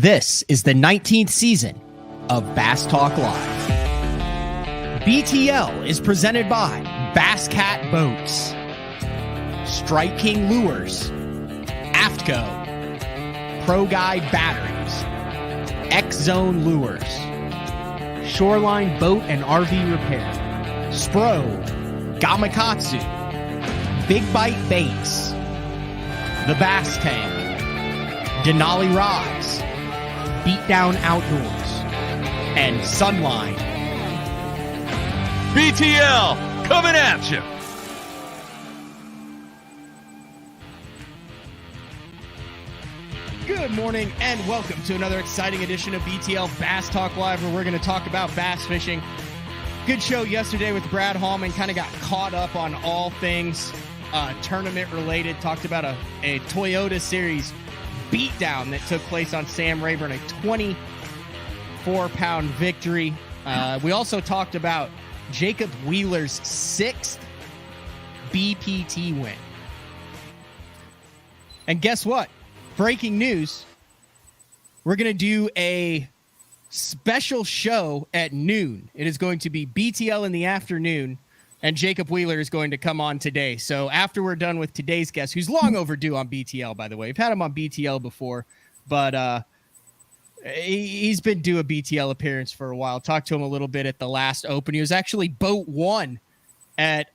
This is the 19th season of Bass Talk Live. BTL is presented by Bass Cat Boats, Strike King Lures, Aftco, Pro Guide Batteries, X Zone Lures, Shoreline Boat and RV Repair, Spro, Gamakatsu, Big Bite Baits, The Bass Tank, Denali Rods, Beatdown Outdoors, and Sunline. BTL coming at you. Good morning and welcome to another exciting edition of BTL Bass Talk Live, where we're going to talk about bass fishing. Good show yesterday with Brad Hallman. Kind of got caught up on all things tournament related. Talked about a Toyota Series beatdown that took place on Sam Rayburn, a 24-pound victory. We also talked about Jacob Wheeler's 6th BPT win. And guess what? Breaking news. We're going to do a special show at noon. It is going to be BTL in the afternoon, and Jacob Wheeler is going to come on today. So after we're done with today's guest, who's long overdue on BTL, by the way. We've had him on BTL before, but he's been due a BTL appearance for a while. Talked to him a little bit at the last Open. He was actually boat one at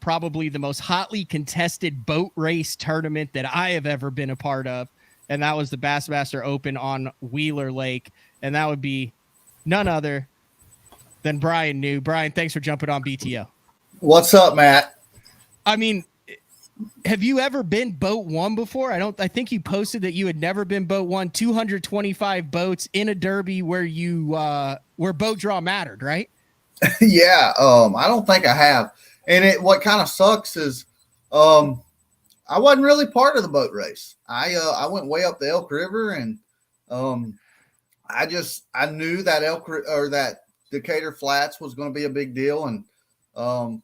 probably the most hotly contested boat race tournament that I have ever been a part of, and that was the Bassmaster Open on Wheeler Lake, and that would be none other than Bryan New. Bryan, thanks for jumping on BTL. What's up, Matt? I mean, have you ever been boat one before? I think you posted that you had never been boat one. 225 boats in a derby where you where boat draw mattered, right? Yeah, I don't think I have. And what kind of sucks is I wasn't really part of the boat race. I went way up the Elk River, and I knew that that Decatur Flats was going to be a big deal, and I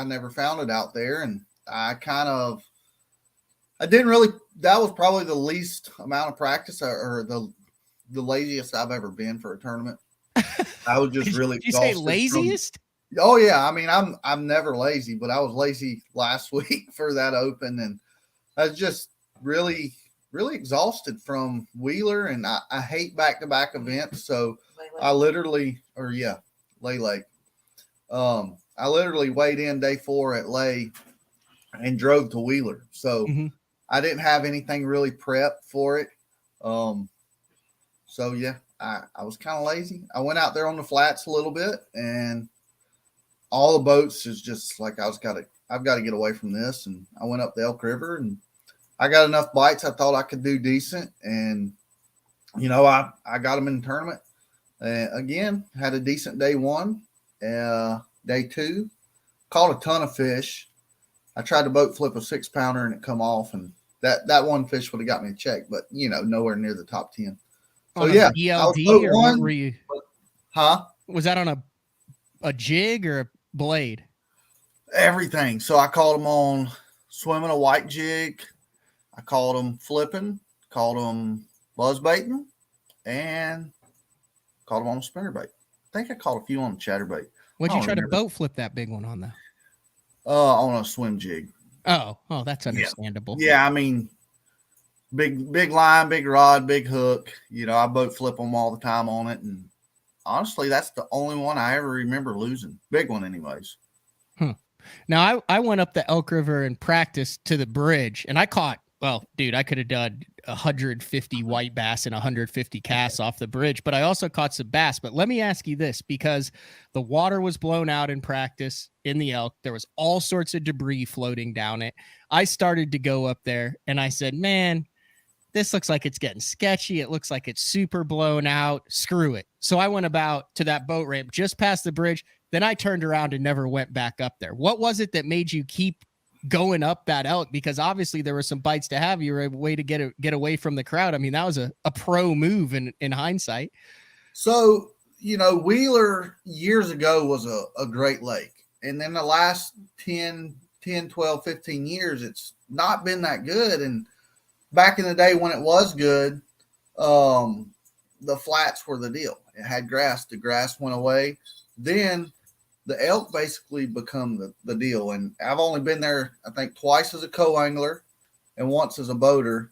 never found it out there, and that was probably the least amount of practice or the laziest I've ever been for a tournament. I was just really. Did you say laziest? Oh yeah, I mean I'm never lazy, but I was lazy last week for that Open, and I was just really exhausted from Wheeler, and I hate back-to-back events, so I literally Lay Lake. I literally weighed in day 4 at Lay and drove to Wheeler, so I didn't have anything really prepped for it. So yeah, I was kind of lazy. I went out there on the flats a little bit, and all the boats is just like I've got to get away from this, and I went up the Elk River, and I got enough bites. I thought I could do decent, and I got them in the tournament. Again, had a decent day 1. Day 2, caught a ton of fish. I tried to boat flip a 6-pounder, and it come off, and that one fish would have got me a check, but nowhere near the top 10. So yeah, BLD, or what were you? Huh? Was that on a jig or a blade? Everything. So I caught them on swimming a white jig. I caught them flipping, caught them buzz baiting, and caught them on a spinnerbait. I think I caught a few on the chatterbait. What'd you try to boat flip that big one on, though? On a swim jig. Oh, that's understandable. Yeah, I mean, big line, big rod, big hook. I boat flip them all the time on it, and honestly, that's the only one I ever remember losing. Big one, anyways. Now, I went up the Elk River and practiced to the bridge, and I caught. Well, dude, I could have done 150 white bass and 150 casts off the bridge, but I also caught some bass. But let me ask you this, because the water was blown out in practice in the Elk. There was all sorts of debris floating down it. I started to go up there, and I said, man, this looks like it's getting sketchy. It looks like it's super blown out. Screw it. So I went about to that boat ramp just past the bridge. Then I turned around and never went back up there. What was it that made you keep going up that Elk? Because obviously there were some bites to have. You were a way to get away from the crowd. I mean, that was a pro move in hindsight. So, Wheeler years ago was a great lake. And then the last 10, 12, 15 years, it's not been that good. And back in the day when it was good, the flats were the deal. It had grass. The grass went away. Then the elk basically become the deal. And I've only been there, I think, twice as a co-angler and once as a boater.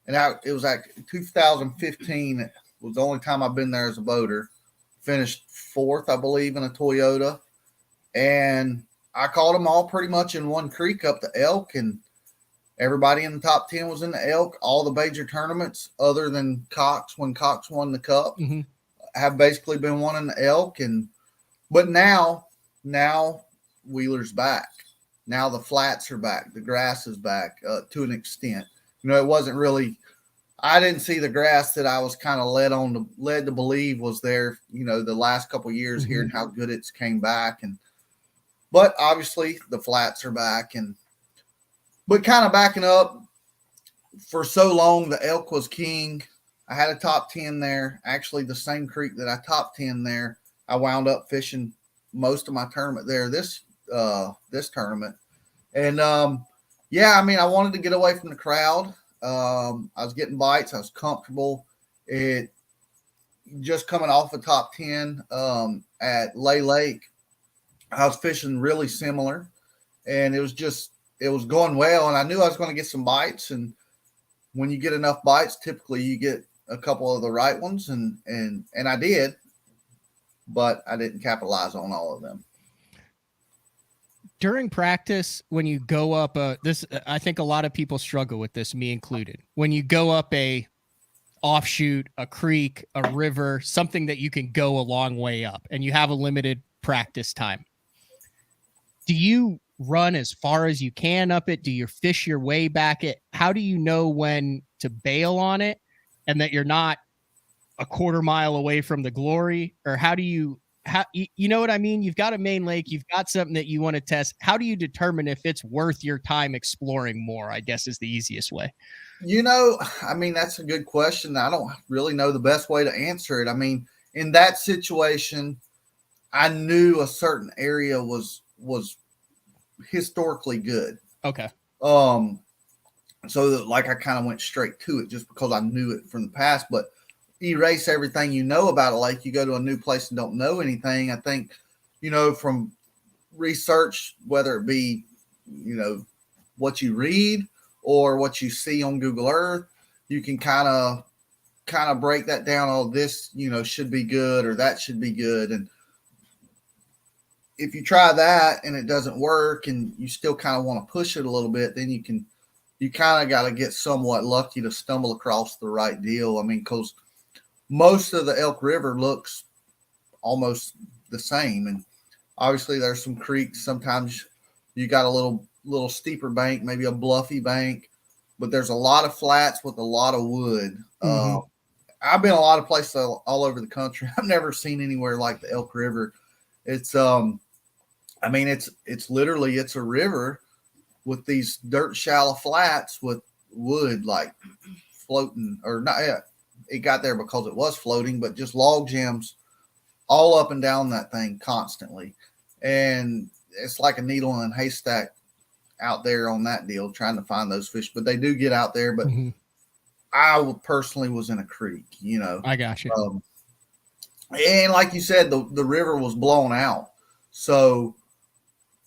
And it was like 2015 was the only time I've been there as a boater. Finished fourth, I believe, in a Toyota. And I caught them all pretty much in one creek up the elk. And everybody in the top 10 was in the elk. All the major tournaments, other than Cox, when Cox won the cup, have basically been won in the elk. But now Wheeler's back. Now the flats are back. The grass is back to an extent. It wasn't really. I didn't see the grass that I was kind of led to believe was there. The last couple of years here and how good it's came back. But obviously the flats are back. But kind of backing up, for so long the elk was king. I had a top 10 there. Actually, the same creek that I top 10 there, I wound up fishing most of my tournament there this tournament. And I wanted to get away from the crowd. I was getting bites. I was comfortable. It just coming off a top 10 at Lay Lake. I was fishing really similar, and it was going well, and I knew I was going to get some bites. And when you get enough bites, typically you get a couple of the right ones, and I did, but I didn't capitalize on all of them. During practice, when you go up I think a lot of people struggle with this, me included. When you go up a offshoot, a creek, a river, something that you can go a long way up, and you have a limited practice time, do you run as far as you can up it? Do you fish your way back it? How do you know when to bail on it and that you're not a quarter mile away from the glory? Or you know what I mean? You've got a main lake, you've got something that you want to test. How do you determine if it's worth your time exploring more, I guess, is the easiest way? That's a good question. I don't really know the best way to answer it. In that situation, I knew a certain area was historically good. Okay. So that, I kind of went straight to it just because I knew it from the past. But erase everything you know about a lake. You go to a new place and don't know anything. I think, from research, whether it be, what you read or what you see on Google Earth, you can kind of break that down. Oh, this, should be good, or that should be good. And if you try that and it doesn't work and you still kind of want to push it a little bit, then you kind of got to get somewhat lucky to stumble across the right deal. Because most of the Elk River looks almost the same. And obviously there's some creeks. Sometimes you got a little steeper bank, maybe a bluffy bank, but there's a lot of flats with a lot of wood. I've been a lot of places all over the country. I've never seen anywhere like the Elk River. It's it's literally, it's a river with these dirt shallow flats with wood floating, or not. It got there because it was floating, but just log jams all up and down that thing constantly. And it's like a needle in a haystack out there on that deal, trying to find those fish, but they do get out there. But I personally was in a creek, I got you. And like you said, the river was blown out. So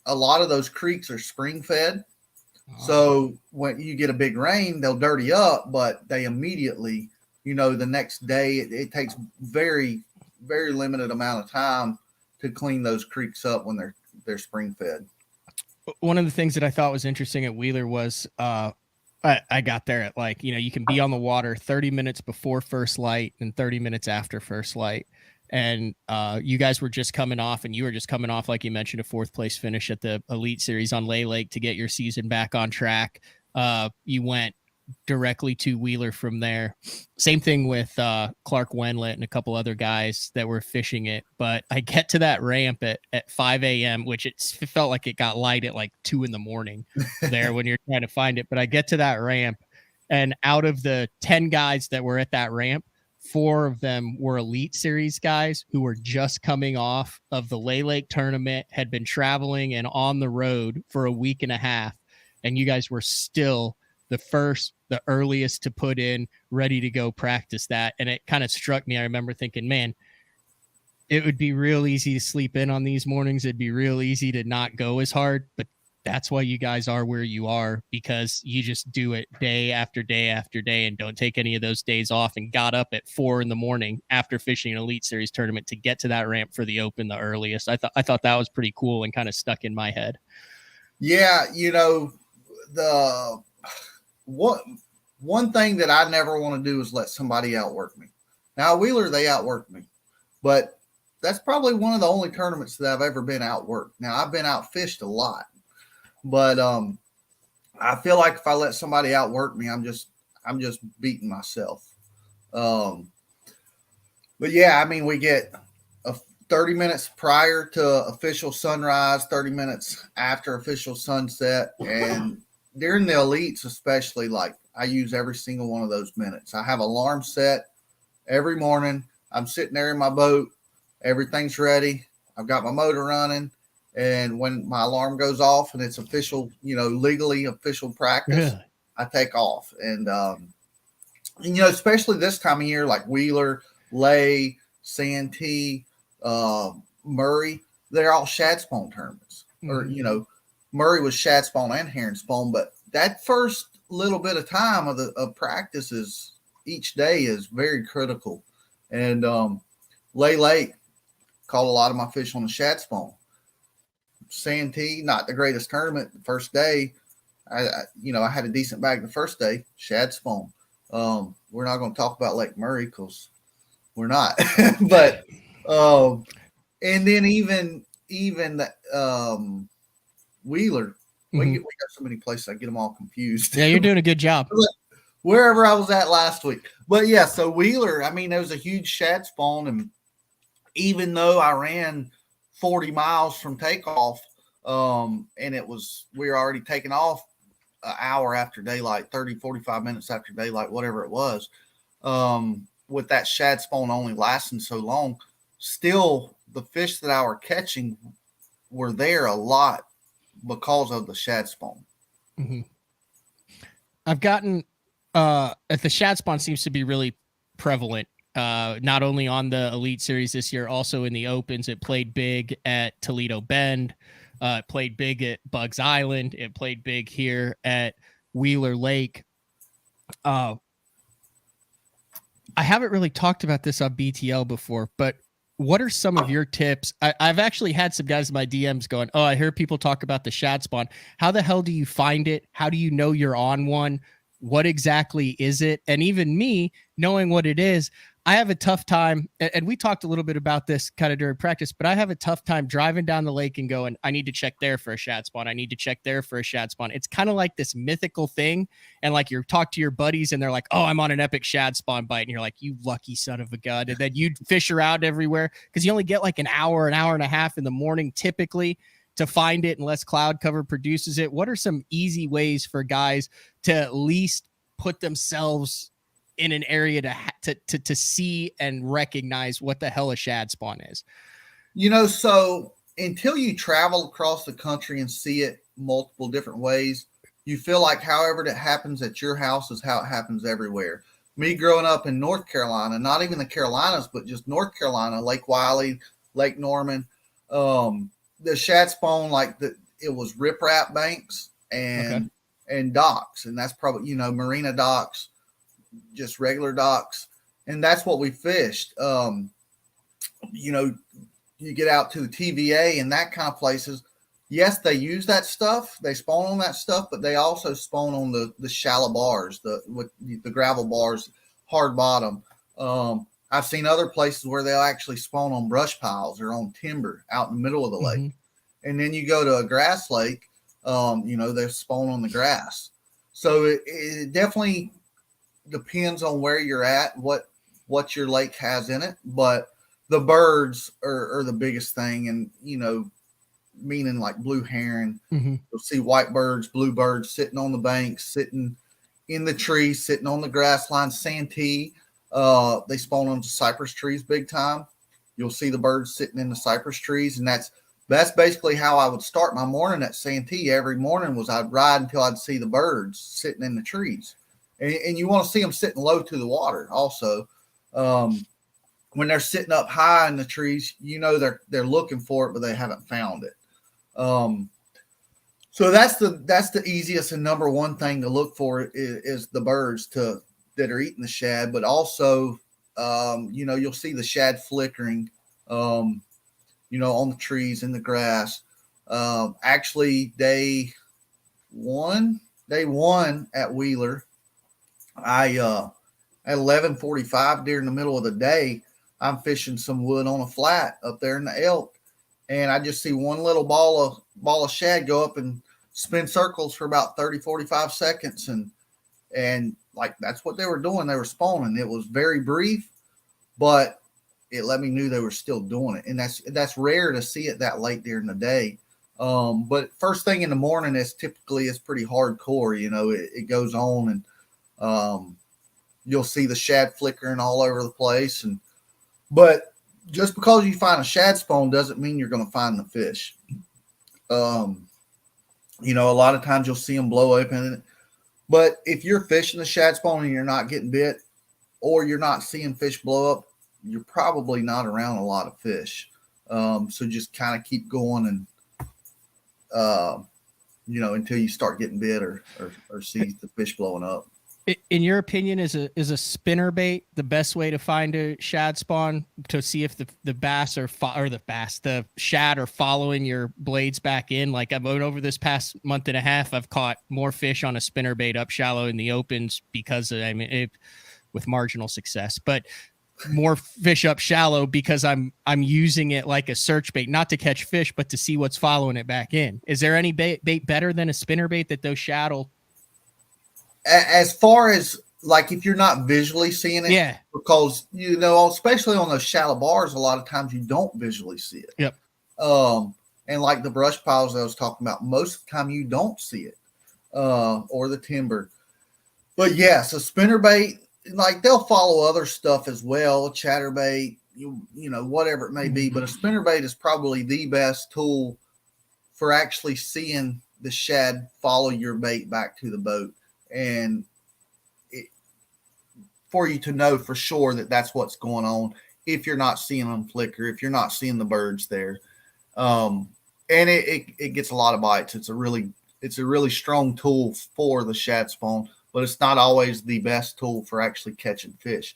a lot of those creeks are spring fed. So when you get a big rain, they'll dirty up, but they immediately, the next day, it takes very, very limited amount of time to clean those creeks up when they're spring fed. One of the things that I thought was interesting at Wheeler was I got there at you can be on the water 30 minutes before first light and 30 minutes after first light. And you guys were just coming off, and you were just coming off, like you mentioned, a fourth place finish at the Elite Series on Lay Lake to get your season back on track. You went directly to Wheeler from there. Same thing with Clark Wenlett and a couple other guys that were fishing it. But I get to that ramp at 5 a.m., which it felt like it got light at 2 a.m. there when you're trying to find it. But I get to that ramp, and out of the 10 guys that were at that ramp, 4 of them were Elite Series guys who were just coming off of the Lay Lake tournament, had been traveling and on the road for a week and a half. And you guys were still the earliest to put in, ready to go practice that. And it kind of struck me. I remember thinking, man, it would be real easy to sleep in on these mornings. It'd be real easy to not go as hard, but that's why you guys are where you are, because you just do it day after day after day and don't take any of those days off, and got up at 4 a.m. after fishing an Elite Series tournament to get to that ramp for the Open the earliest. I thought that was pretty cool and kind of stuck in my head. Yeah, the one thing that I never want to do is let somebody outwork me. Now, Wheeler, they outworked me, but that's probably one of the only tournaments that I've ever been outworked. Now, I've been outfished a lot, but I feel like if I let somebody outwork me, I'm just beating myself. But yeah, I mean, we get 30 minutes prior to official sunrise, 30 minutes after official sunset, and during the elites, especially, like, I use every single one of those minutes. I have alarm set every morning. I'm sitting there in my boat. Everything's ready. I've got my motor running. And when my alarm goes off and it's official, legally official practice, really? I take off. And especially this time of year, like Wheeler, Lay, Santee, Murray, they're all shad spawn tournaments. Mm-hmm. Or, Murray was shad spawn and herring spawn, but that first little bit of time of practice is each day is very critical. And Lay Lake caught a lot of my fish on the shad spawn. Santee, not the greatest tournament the first day. I had a decent bag the first day, shad spawn. We're not going to talk about Lake Murray because we're not. But and then even the Wheeler, we got so many places I get them all confused. Yeah, you're doing a good job. Wherever I was at last week. But yeah, so Wheeler, I mean, there was a huge shad spawn, and even though I ran 40 miles from takeoff, and we were already taking off an hour after daylight, 30, 45 minutes after daylight, whatever it was, with that shad spawn only lasting so long, still the fish that I were catching were there a lot because of the shad spawn. Mm-hmm. I've gotten the shad spawn seems to be really prevalent, not only on the Elite Series this year, also in the Opens. It played big at Toledo Bend. It played big at Bugs Island. It played big here at Wheeler Lake. I haven't really talked about this on BTL before, but what are some of your tips? I've actually had some guys in my DMs going, "Oh, I hear people talk about the shad spawn. How the hell do you find it? How do you know you're on one? What exactly is it?" And even me, knowing what it is, I have a tough time, and we talked a little bit about this kind of during practice, but I have a tough time driving down the lake and going, I need to check there for a shad spawn. I need to check there for a shad spawn. It's kind of like this mythical thing. And like you talk to your buddies and they're like, oh, I'm on an epic shad spawn bite. And you're like, you lucky son of a gun. And then you'd fish around everywhere because you only get like an hour and a half in the morning typically to find it unless cloud cover produces it. What are some easy ways for guys to at least put themselves in an area to see and recognize what the hell a shad spawn is? So until you travel across the country and see it multiple different ways, you feel like however it happens at your house is how it happens everywhere. Me growing up in North Carolina, not even the Carolinas, but just North Carolina, Lake Wiley, Lake Norman, the shad spawn, it was riprap banks and docks. And that's probably, marina docks, just regular docks, and that's what we fished. You get out to the TVA and that kind of places. Yes, they use that stuff. They spawn on that stuff, but they also spawn on the shallow bars, with the gravel bars, hard bottom. I've seen other places where they'll actually spawn on brush piles or on timber out in the middle of the lake. And then you go to a grass lake, they spawn on the grass. So it definitely depends on where you're at, what your lake has in it, but the birds are the biggest thing. And meaning like blue heron, you'll see white birds, blue birds sitting on the banks, sitting in the trees, sitting on the grass line. Santee, they spawn onto cypress trees big time. You'll see the birds sitting in the cypress trees, and that's That's basically how I would start my morning at Santee. Every morning was I'd ride until I'd see the birds sitting in the trees. And you want to see them sitting low to the water also. When they're sitting up high in the trees, they're looking for it, but they haven't found it. So that's the easiest and number one thing to look for is the birds that are eating the shad, but also, you'll see the shad flickering, on the trees, in the grass. Actually, day one at Wheeler, at 11:45 during the middle of the day, I'm fishing some wood on a flat up there in the Elk, and I just see one little ball of shad go up and spin circles for about 30, 45 seconds, and like that's what they were doing. They were spawning. It was very brief, but it let me know they were still doing it, and that's rare to see it that late during the day. But first thing in the morning is typically pretty hardcore. It goes on, and you'll see the shad flickering all over the place. But just because you find a shad spawn doesn't mean you're going to find the fish. A lot of times you'll see them blow open. But if you're fishing the shad spawn and you're not getting bit, or you're not seeing fish blow up, you're probably not around a lot of fish. So just kind of keep going until you start getting bit or see the fish blowing up. In your opinion, is a spinner bait the best way to find a shad spawn to see if the bass the shad are following your blades back in? Like I've over this past month and a half, I've caught more fish on a spinner bait up shallow in the opens because with marginal success, but more fish up shallow because I'm using it like a search bait, not to catch fish, but to see what's following it back in. Is there any bait better than a spinner bait that those shad will? As far as like if you're not visually seeing it, yeah, because especially on those shallow bars, a lot of times you don't visually see it. Yep. And like the brush piles I was talking about, most of the time you don't see it, or the timber. But yes, a spinner bait, like they'll follow other stuff as well, chatterbait, whatever it may be. But a spinner bait is probably the best tool for actually seeing the shad follow your bait back to the boat. And for you to know for sure that that's what's going on, if you're not seeing them flicker, if you're not seeing the birds there, and it gets a lot of bites. It's a really strong tool for the shad spawn, but it's not always the best tool for actually catching fish.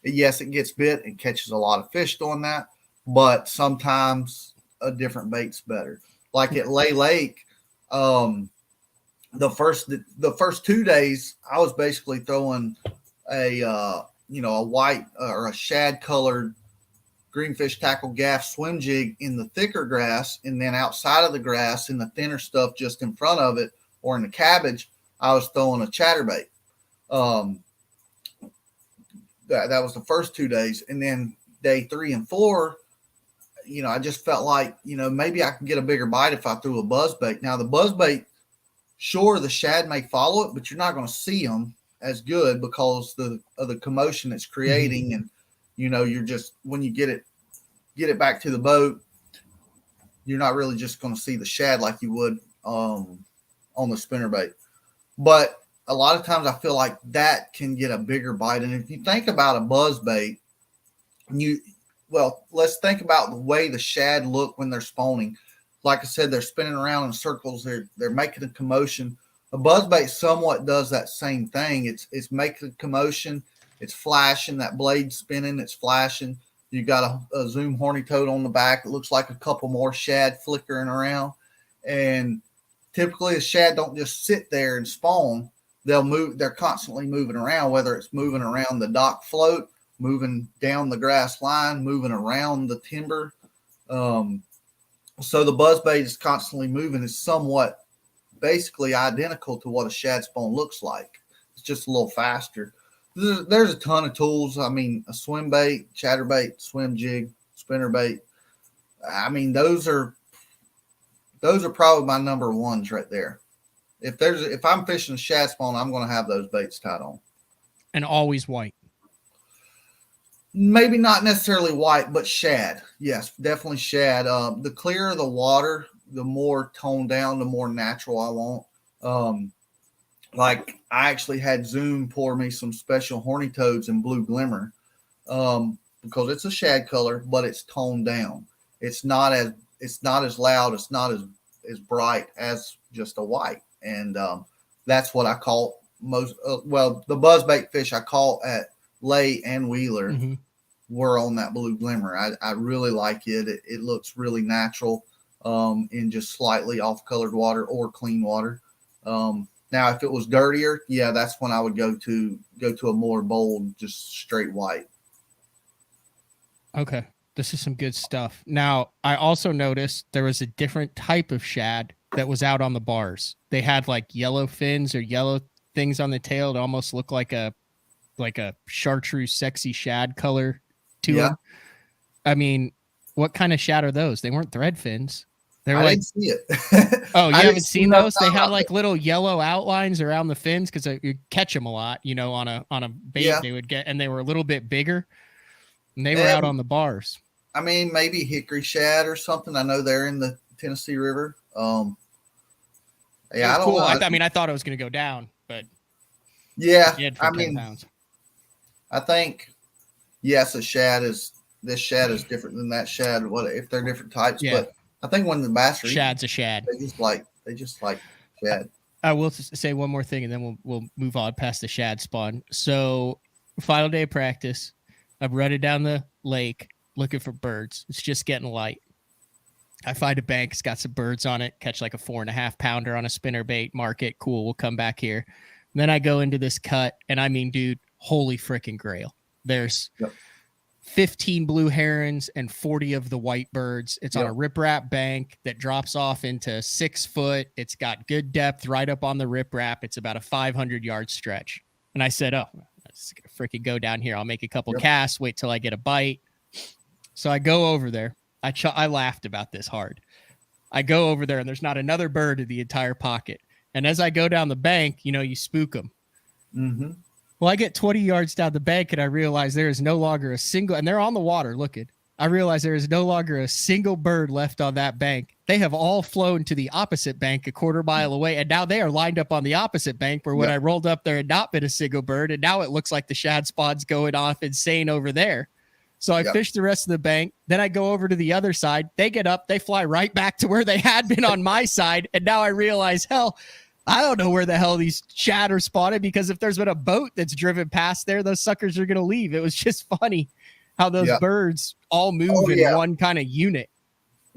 Yes, it gets bit and catches a lot of fish doing that, but sometimes a different bait's better. Like at Lay Lake, the first 2 days, I was basically throwing a white or a shad colored greenfish tackle gaff swim jig in the thicker grass, and then outside of the grass in the thinner stuff just in front of it or in the cabbage, I was throwing a chatterbait. That was the first 2 days, and then day 3 and 4, I just felt like maybe I can get a bigger bite if I threw a buzzbait. Now the buzzbait, sure, the shad may follow it, but you're not going to see them as good because of the commotion it's creating. And, you're just, when you get it back to the boat, you're not really just going to see the shad like you would on the spinnerbait. But a lot of times I feel like that can get a bigger bite. And if you think about a buzzbait, let's think about the way the shad look when they're spawning. Like I said, they're spinning around in circles. They're making a commotion. A buzzbait somewhat does that same thing. It's making a commotion. It's flashing. That blade spinning. It's flashing. You got a zoom horny toad on the back. It looks like a couple more shad flickering around. And typically, a shad don't just sit there and spawn. They'll move. They're constantly moving around. Whether it's moving around the dock float, moving down the grass line, moving around the timber. So the buzzbait is constantly moving. It's somewhat basically identical to what a shad spawn looks like. It's just a little faster. There's a ton of tools. I mean, a swim bait, chatterbait, swim jig, spinner bait. I mean, those are probably my number ones right there. If I'm fishing a shad spawn, I'm going to have those baits tied on. And always white. Maybe not necessarily white, but shad. Yes, definitely shad. The clearer the water, the more toned down, the more natural I want. Like I actually had Zoom pour me some special horny toads in blue glimmer, because it's a shad color, but it's toned down. It's not as loud. It's not as bright as just a white, and that's what I call most. Well, the buzzbait fish I caught at Lay and Wheeler were on that blue glimmer. I really like it. It looks really natural in just slightly off-colored water or clean water. Now, if it was dirtier, yeah, that's when I would go to a more bold, just straight white. Okay. This is some good stuff. Now, I also noticed there was a different type of shad that was out on the bars. They had like yellow fins or yellow things on the tail. It almost looked like a chartreuse sexy shad color to them. I mean, what kind of shad are those? They weren't thread fins. They were didn't see it. Oh, you haven't seen those? They had like little yellow outlines around the fins because you catch them a lot, on a bait they would get, and they were a little bit bigger, and they were out on the bars. I mean, maybe hickory shad or something. I know they're in the Tennessee River. I don't know. I thought it was going to go down, but yeah, I mean, pounds. I think yes, this shad is different than that shad. What if they're different types? Yeah. But I think when the bass are shad's a shad. They just like shad. I will say one more thing, and then we'll move on past the shad spawn. So, final day of practice, I'm running down the lake looking for birds. It's just getting light. I find a bank. It's got some birds on it. Catch like a 4.5 pounder on a spinner bait. Mark it. Cool. We'll come back here. And then I go into this cut, and I mean, dude, holy freaking grail. There's 15 blue herons and 40 of the white birds. It's on a riprap bank that drops off into 6 foot. It's got good depth right up on the riprap. It's about a 500-yard stretch. And I said, let's freaking go down here. I'll make a couple casts, wait till I get a bite. So I go over there. I laughed about this hard. I go over there, and there's not another bird in the entire pocket. And as I go down the bank, you spook them. Mm-hmm. Well, I get 20 yards down the bank, and I realize there is no longer a single, and they're on the water looking. I realize there is no longer a single bird left on that bank. They have all flown to the opposite bank a quarter mile away, and now they are lined up on the opposite bank where when I rolled up there had not been a single bird, and now it looks like the shad spawn's going off insane over there. So I fish the rest of the bank. Then I go over to the other side. They get up. They fly right back to where they had been on my side, and now I realize, hell, I don't know where the hell these shad are spotted, because if there's been a boat that's driven past there, those suckers are going to leave. It was just funny how those birds all move in one kind of unit.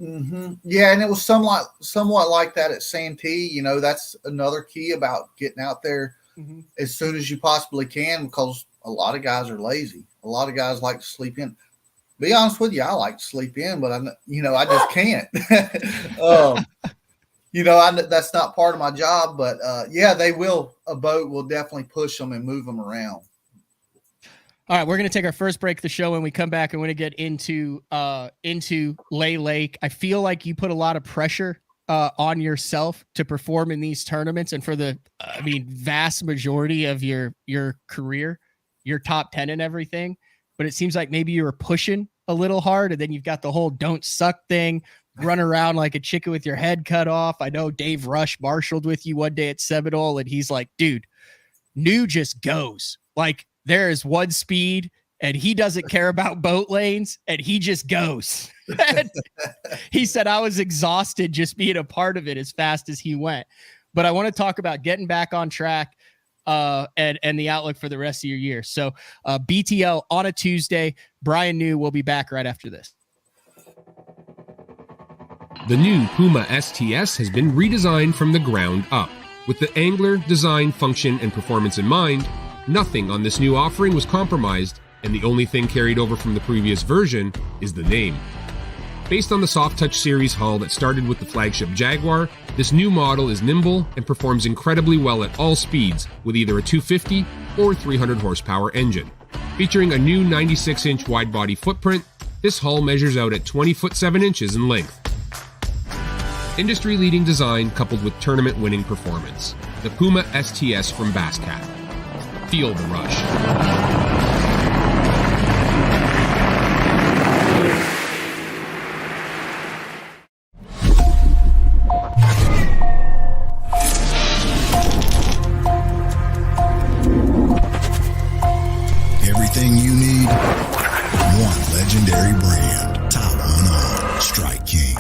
Mm-hmm. Yeah, and it was somewhat like that at Santee. That's another key about getting out there as soon as you possibly can, because a lot of guys are lazy. A lot of guys like to sleep in. Be honest with you, I like to sleep in, but I just can't. That's not part of my job, but a boat will definitely push them and move them around. All right, we're going to take our first break of the show. When we come back, and we're going to get into Lay Lake. I feel like you put a lot of pressure on yourself to perform in these tournaments, and for the vast majority of your career, you're top 10 and everything, but it seems like maybe you were pushing a little hard, and then you've got the whole don't suck thing, run around like a chicken with your head cut off. I know Dave Rush marshaled with you one day at Seminole, and he's like, dude, New just goes. Like, there is one speed, and he doesn't care about boat lanes, and he just goes. He said, I was exhausted just being a part of it as fast as he went. But I want to talk about getting back on track and the outlook for the rest of your year. So BTL on a Tuesday. Bryan New will be back right after this. The new Puma STS has been redesigned from the ground up. With the angler, design, function, and performance in mind, nothing on this new offering was compromised, and the only thing carried over from the previous version is the name. Based on the Soft Touch series hull that started with the flagship Jaguar, this new model is nimble and performs incredibly well at all speeds with either a 250 or 300 horsepower engine. Featuring a new 96-inch wide-body footprint, this hull measures out at 20 foot 7 inches in length. Industry-leading design coupled with tournament-winning performance. The Puma STS from Basscat. Feel the rush. legendary brand. Top one on Strike King.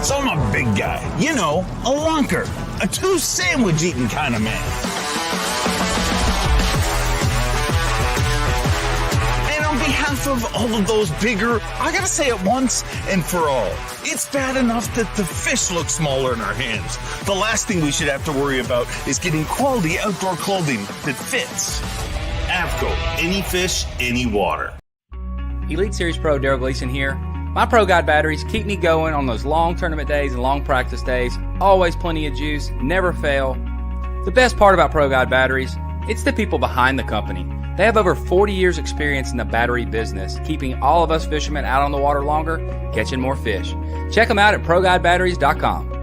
So I'm a big guy, a lunker, a two sandwich eating kind of man. And on behalf of all of those bigger, I gotta say it once and for all, it's bad enough that the fish look smaller in our hands. The last thing we should have to worry about is getting quality outdoor clothing that fits. AVCO, any fish, any water. Elite Series Pro Daryl Gleason here. My Pro Guide batteries keep me going on those long tournament days and long practice days. Always plenty of juice, never fail. The best part about Pro Guide batteries, it's the people behind the company. They have over 40 years experience in the battery business, keeping all of us fishermen out on the water longer, catching more fish. Check them out at ProGuideBatteries.com.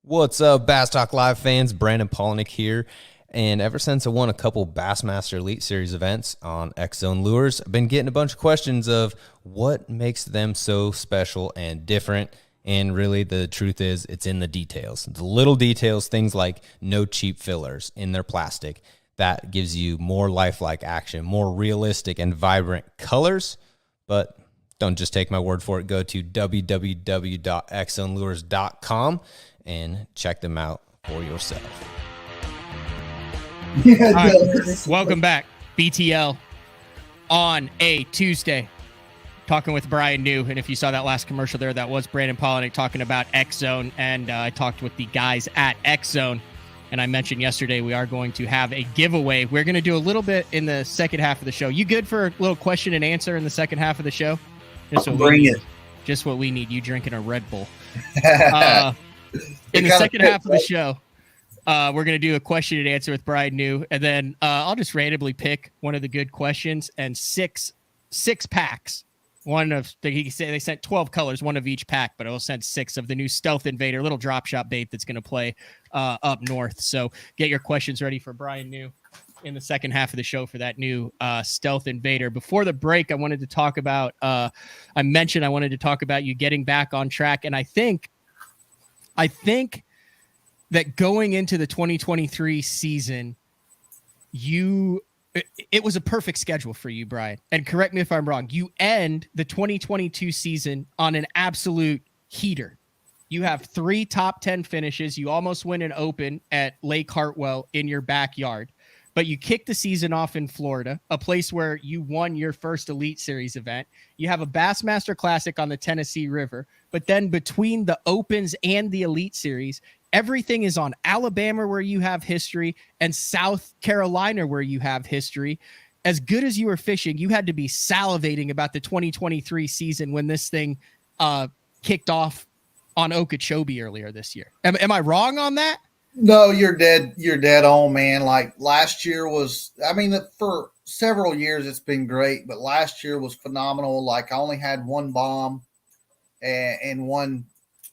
What's up, Bass Talk Live fans? Brandon Polnick here. And ever since I won a couple Bassmaster Elite Series events on X-Zone Lures, I've been getting a bunch of questions of what makes them so special and different. And really, the truth is, it's in the details. The little details, things like no cheap fillers in their plastic. That gives you more lifelike action, more realistic and vibrant colors. But don't just take my word for it. Go to www.xzonelures.com and check them out for yourself. All right, welcome back, BTL, on a Tuesday. Talking with Bryan New, and if you saw that last commercial there, that was Brandon Polnick talking about X-Zone, and I talked with the guys at X-Zone, and I mentioned yesterday we are going to have a giveaway. We're going to do a little bit in the second half of the show. You good for a little question and answer in the second half of the show? Bring it. Just what we need, you drinking a Red Bull. In the second half of the show, we're going to do a question and answer with Bryan New, and then I'll just randomly pick one of the good questions and six packs. They sent 12 colors, one of each pack, but I will send 6 of the new Stealth Invader, little drop shot bait that's going to play up north. So get your questions ready for Bryan New in the second half of the show for that new Stealth Invader. Before the break, I wanted to talk about you getting back on track, and I think that going into the 2023 season, it was a perfect schedule for you, Bryan. And correct me if I'm wrong. You end the 2022 season on an absolute heater. You have 3 top 10 finishes. You almost win an Open at Lake Hartwell in your backyard. But you kick the season off in Florida, a place where you won your first Elite Series event. You have a Bassmaster Classic on the Tennessee River. But then between the Opens and the Elite Series, everything is on Alabama, where you have history, and South Carolina, where you have history. As good as you were fishing, you had to be salivating about the 2023 season when this thing kicked off on Okeechobee earlier this year. Am I wrong on that? No, you're dead. You're dead on, man. Like last year for several years it's been great, but last year was phenomenal. Like I only had one bomb and one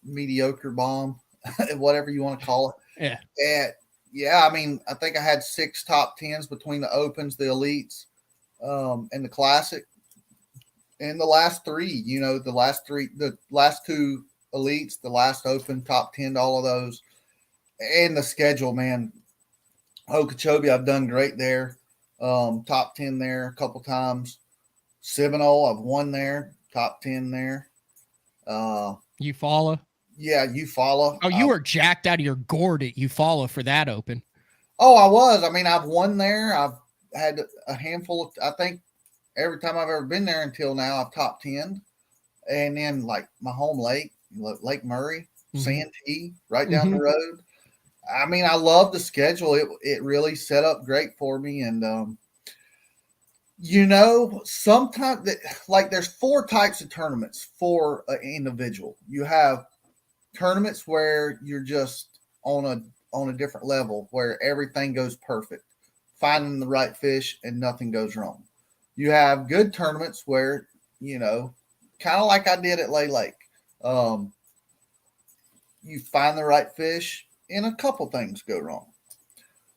mediocre bomb, whatever you want to call it. Yeah. I think I had 6 top 10s between the Opens, the Elites, and the Classic. And the last 3, the last 2 Elites, the last Open, top 10 to all of those. And the schedule, man. Okeechobee, I've done great there. Top 10 there a couple times. Seminole, I've won there. Top 10 there. Eufaula? Yeah, Eufaula. Oh, you were jacked out of your gourd at Eufaula for that Open. Oh, I was. I've won there. I've had a handful of, I think every time I've ever been there until now, I've top 10. And then like my home lake, Lake Murray, Santee, right down the road. I love the schedule. It really set up great for me. And, sometimes there's 4 types of tournaments for an individual. You have tournaments where you're just on a different level, where everything goes perfect, finding the right fish and nothing goes wrong. You have good tournaments where, kind of like I did at Lay Lake. You find the right fish and a couple things go wrong.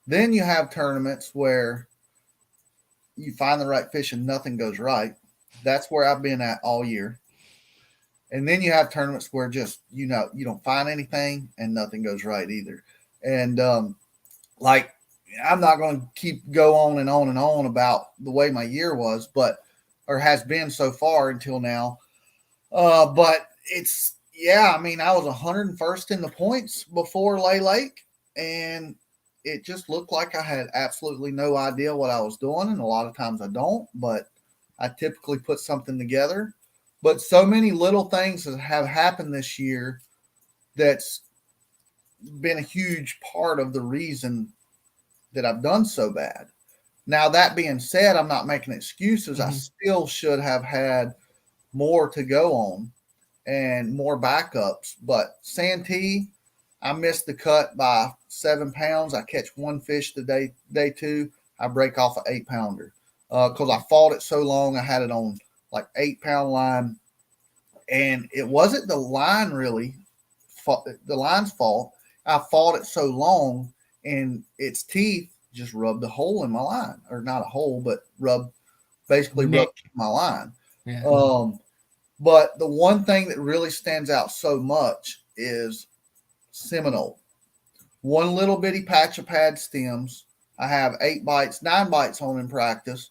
Then you have tournaments where you find the right fish and nothing goes right. That's where I've been at all year. And then you have tournaments where just, you don't find anything and nothing goes right either. And I'm not going to keep go on and on and on about the way my year was, or has been so far until now. But it's, yeah, I mean, I was 101st in the points before Lay Lake, and it just looked like I had absolutely no idea what I was doing. And a lot of times I don't, but I typically put something together. But so many little things that have happened this year that's been a huge part of the reason that I've done so bad. Now, that being said, I'm not making excuses. I still should have had more to go on and more backups. But Santee, I missed the cut by 7 pounds. I catch one fish the day two. I break off an 8-pounder because I fought it so long. I had it on like 8-pound line, and it wasn't the line really. The line's fault. I fought it so long, and its teeth just rubbed a hole in my line, or not a hole, but basically rubbed my line. Yeah. But the one thing that really stands out so much is Seminole. One little bitty patch of pad stems. I have 9 bites on in practice,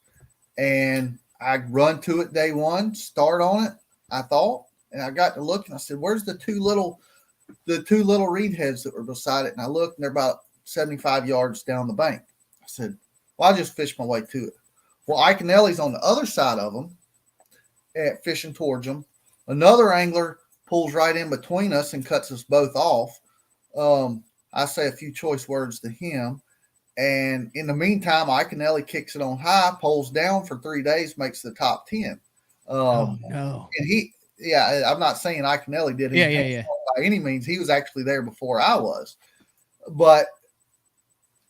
and I run to it day one, start on it, I thought, and I got to look and I said, where's the two little reed heads that were beside it? And I looked and they're about 75 yards down the bank. I said, well, I just fished my way to it. Well, Iconelli's on the other side of them, fishing towards them. Another angler pulls right in between us and cuts us both off. I say a few choice words to him. And in the meantime, Iconelli kicks it on high, pulls down for 3 days, makes the top 10. Oh, no. And I'm not saying Iconelli did anything by any means. He was actually there before I was. But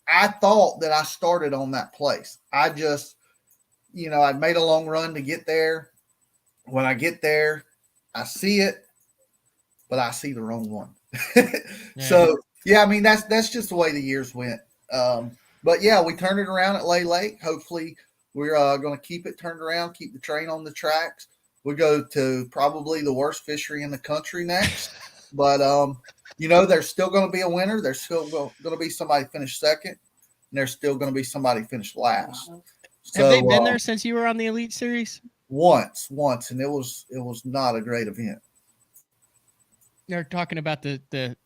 I thought that I started on that place. I just, I made a long run to get there. When I get there, I see it, but I see the wrong one. So, yeah, I mean, that's just the way the years went. But, yeah, we turned it around at Lay Lake. Hopefully we're going to keep it turned around, keep the train on the tracks. We go to probably the worst fishery in the country next. But, there's still going to be a winner. There's still going to be somebody finish second, and there's still going to be somebody finish last. So, have they been there since you were on the Elite Series? Once, and it was not a great event. They're talking about the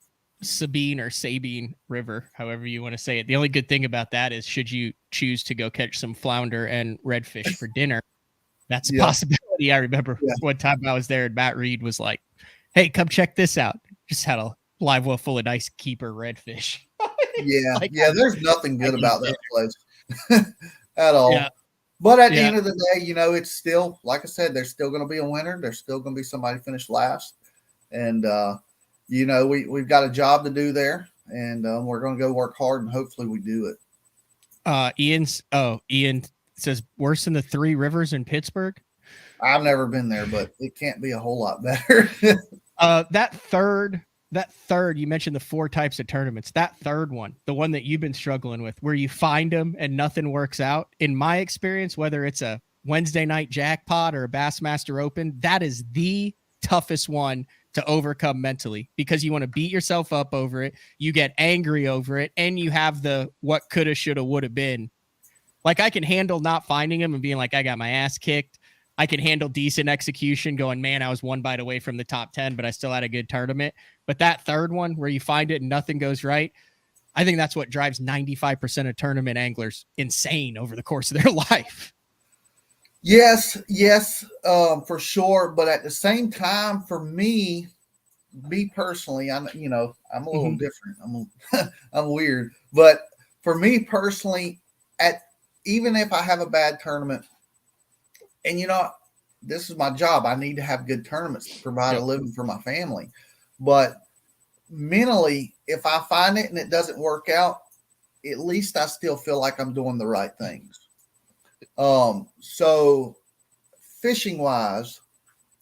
Sabine or Sabine River, however you want to say it. The only good thing about that is, should you choose to go catch some flounder and redfish for dinner, that's a possibility. I remember one time I was there and Matt Reed was like, hey, come check this out. Just had a live well full of nice keeper redfish. There's nothing good about that place at all. Yeah. But at the end of the day, it's still, like I said, there's still going to be a winner. There's still going to be somebody finish last. And, we've got a job to do there, and we're going to go work hard, and hopefully we do it. Ian says, worse than the Three Rivers in Pittsburgh. I've never been there, but it can't be a whole lot better. That third, you mentioned the 4 types of tournaments. That third one, the one that you've been struggling with, where you find them and nothing works out. In my experience, whether it's a Wednesday night jackpot or a Bassmaster Open, that is the toughest one to overcome mentally, because you want to beat yourself up over it. You get angry over it, and you have the what coulda, shoulda, woulda been. Like, I can handle not finding them and being like, I got my ass kicked. I can handle decent execution going, man, I was 1 bite away from the top 10, but I still had a good tournament. But that third one where you find it and nothing goes right, I think that's what drives 95% of tournament anglers insane over the course of their life. Yes, for sure. But at the same time, for me personally, I'm a little different. I'm weird. But for me personally, even if I have a bad tournament, and this is my job, I need to have good tournaments to provide a living for my family. But mentally, if I find it and it doesn't work out, at least I still feel like I'm doing the right things. So fishing wise,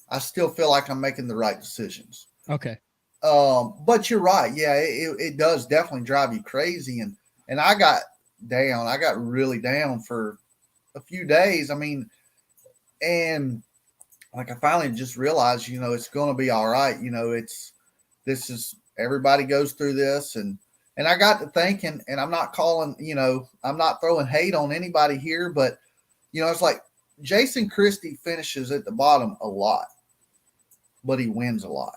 I still feel like I'm making the right decisions. Okay. But you're right. Yeah, it does definitely drive you crazy. And I got really down for a few days. I mean, and like, I finally just realized, it's going to be all right. Everybody goes through this, and And I got to thinking, and I'm not calling, I'm not throwing hate on anybody here, but it's like Jason Christie finishes at the bottom a lot, but he wins a lot.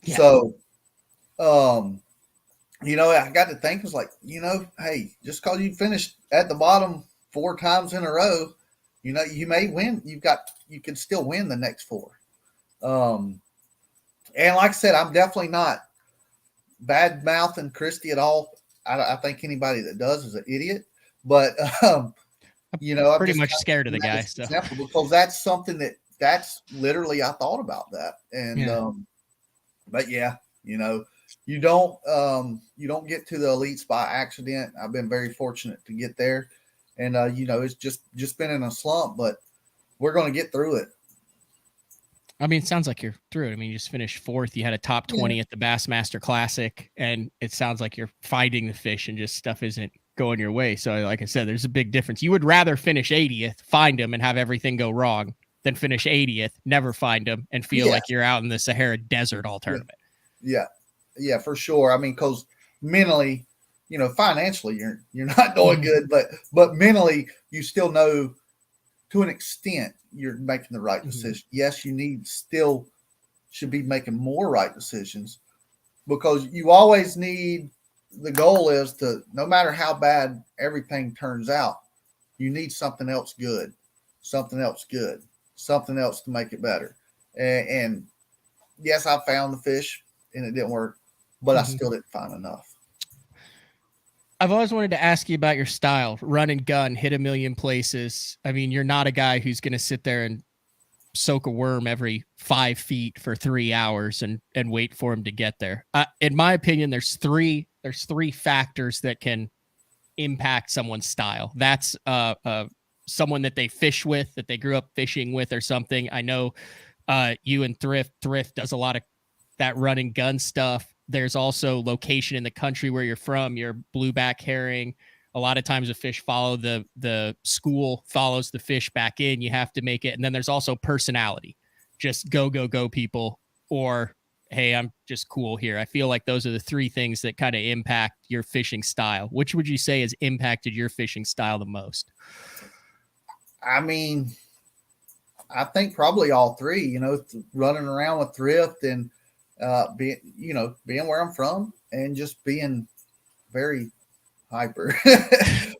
Yeah. So, I got to think, it's like, hey, just because you finished at the bottom 4 times in a row, you may win. You can still win the next 4. And like I said, I'm definitely not bad mouthing Christie at all. I think anybody that does is an idiot, but, I'm pretty just much scared of the guy. So. Example, because that's something that's literally, I thought about that. And, but yeah, you don't get to the elites by accident. I've been very fortunate to get there, and it's just been in a slump, but we're going to get through it. I mean, it sounds like you're through it. I mean, you just finished 4th. You had a top 20 at the Bassmaster Classic, and it sounds like you're finding the fish and just stuff isn't going your way. So, like I said, there's a big difference. You would rather finish 80th, find them, and have everything go wrong than finish 80th, never find them, and feel like you're out in the Sahara Desert all tournament. Yeah, for sure. I mean, because mentally, financially, you're not doing good, but mentally, you still know to an extent you're making the right decision. Yes, you should be making more right decisions, because you always need, the goal is to, no matter how bad everything turns out, you need something else good to make it better. And yes, I found the fish and it didn't work, but I still didn't find enough. I've always wanted to ask you about your style, run and gun, hit a million places. I mean, you're not a guy who's going to sit there and soak a worm every 5 feet for 3 hours and wait for him to get there. In my opinion, there's three factors that can impact someone's style. That's someone that they fish with, that they grew up fishing with or something. I know you and Thrift does a lot of that run and gun stuff. There's also location in the country where you're from, your blueback herring. A lot of times the fish follow the school follows the fish back in. You have to make it. And then there's also personality, just go people, or, hey, I'm just cool here. I feel like those are the 3 things that kind of impact your fishing style. Which would you say has impacted your fishing style the most? I mean, I think probably all 3, running around with Thrift and being where I'm from and just being very hyper, and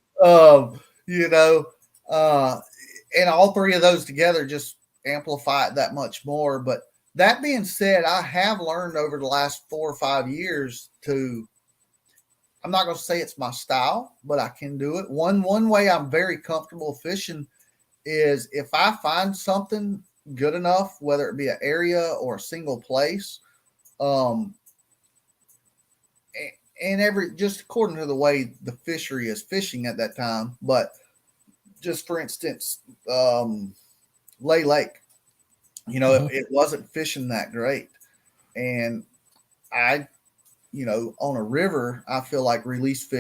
all 3 of those together just amplify it that much more. But that being said, I have learned over the last 4 or 5 years I'm not going to say it's my style, but I can do it. One way I'm very comfortable fishing is if I find something good enough, whether it be an area or a single place, and just according to the way the fishery is fishing at that time. But just for instance, Lay Lake, it wasn't fishing that great. And I, on a river, I feel like release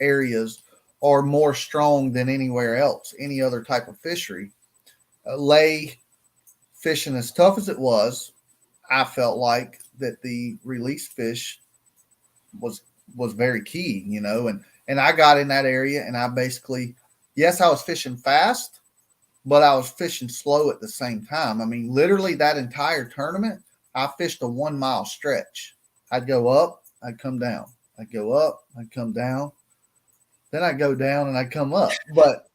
areas are more strong than anywhere else, any other type of fishery. Lay fishing, as tough as it was, I felt like that the release fish was very key, and I got in that area and I basically, yes, I was fishing fast, but I was fishing slow at the same time. I mean, literally that entire tournament, I fished a 1 mile stretch. I'd go up, I'd come down. I'd go up, I'd come down. Then I'd go down and I'd come up. But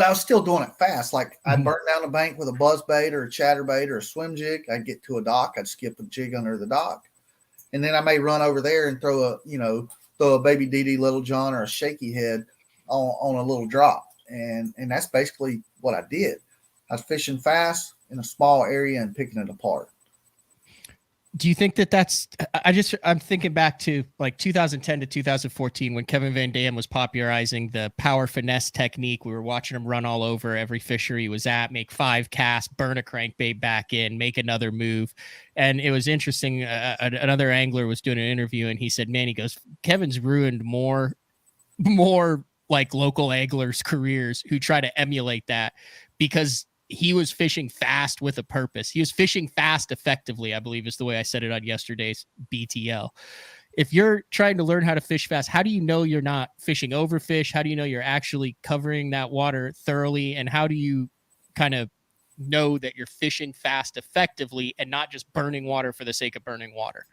I was still doing it fast. Like I'd burn down the bank with a buzz bait or a chatterbait or a swim jig. I'd get to a dock. I'd skip a jig under the dock. And then I may run over there and throw a baby DD Little John or a shaky head on a little drop. And that's basically what I did. I was fishing fast in a small area and picking it apart. Do you think that's, I'm thinking back to like 2010 to 2014 when Kevin Van Dam was popularizing the power finesse technique. We were watching him run all over every fishery he was at, make 5 casts, burn a crankbait back in, make another move. And it was interesting. Another angler was doing an interview and he said, man, he goes, Kevin's ruined more like local anglers' careers who try to emulate that, because he was fishing fast with a purpose. He was fishing fast effectively, I believe is the way I said it on yesterday's BTL. If you're trying to learn how to fish fast, how do you know you're not fishing overfish? How do you know you're actually covering that water thoroughly? And how do you kind of know that you're fishing fast effectively and not just burning water for the sake of burning water?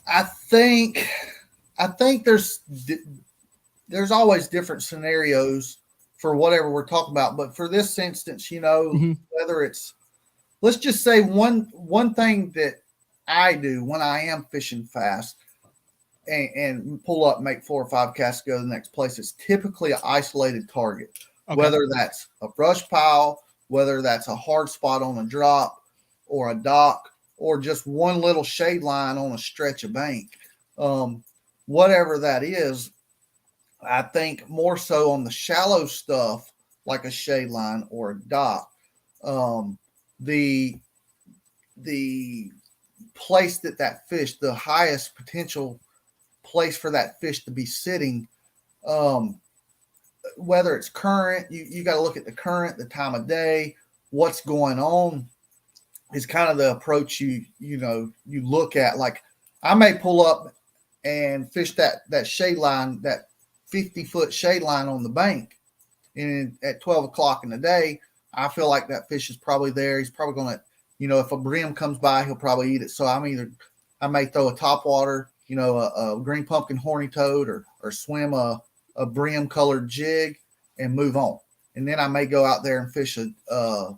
I think there's always different scenarios for whatever we're talking about. But for this instance, whether it's, let's just say one thing that I do when I am fishing fast and pull up, make 4 or 5 casts, go to the next place, it's typically an isolated target, whether that's a brush pile, whether that's a hard spot on a drop or a dock, or just one little shade line on a stretch of bank. Whatever that is, I think more so on the shallow stuff, like a shade line or a dock, the place that fish, the highest potential place for that fish to be sitting, whether it's current, you got to look at the current, the time of day, what's going on, is kind of the approach you look at. Like, I may pull up and fish that shade line, that 50-foot shade line on the bank, and at 12 o'clock in the day, I feel like that fish is probably there. He's probably going to, if a brim comes by, he'll probably eat it. So I may throw a topwater, a green pumpkin horny toad, or swim a brim colored jig and move on. And then I may go out there and fish a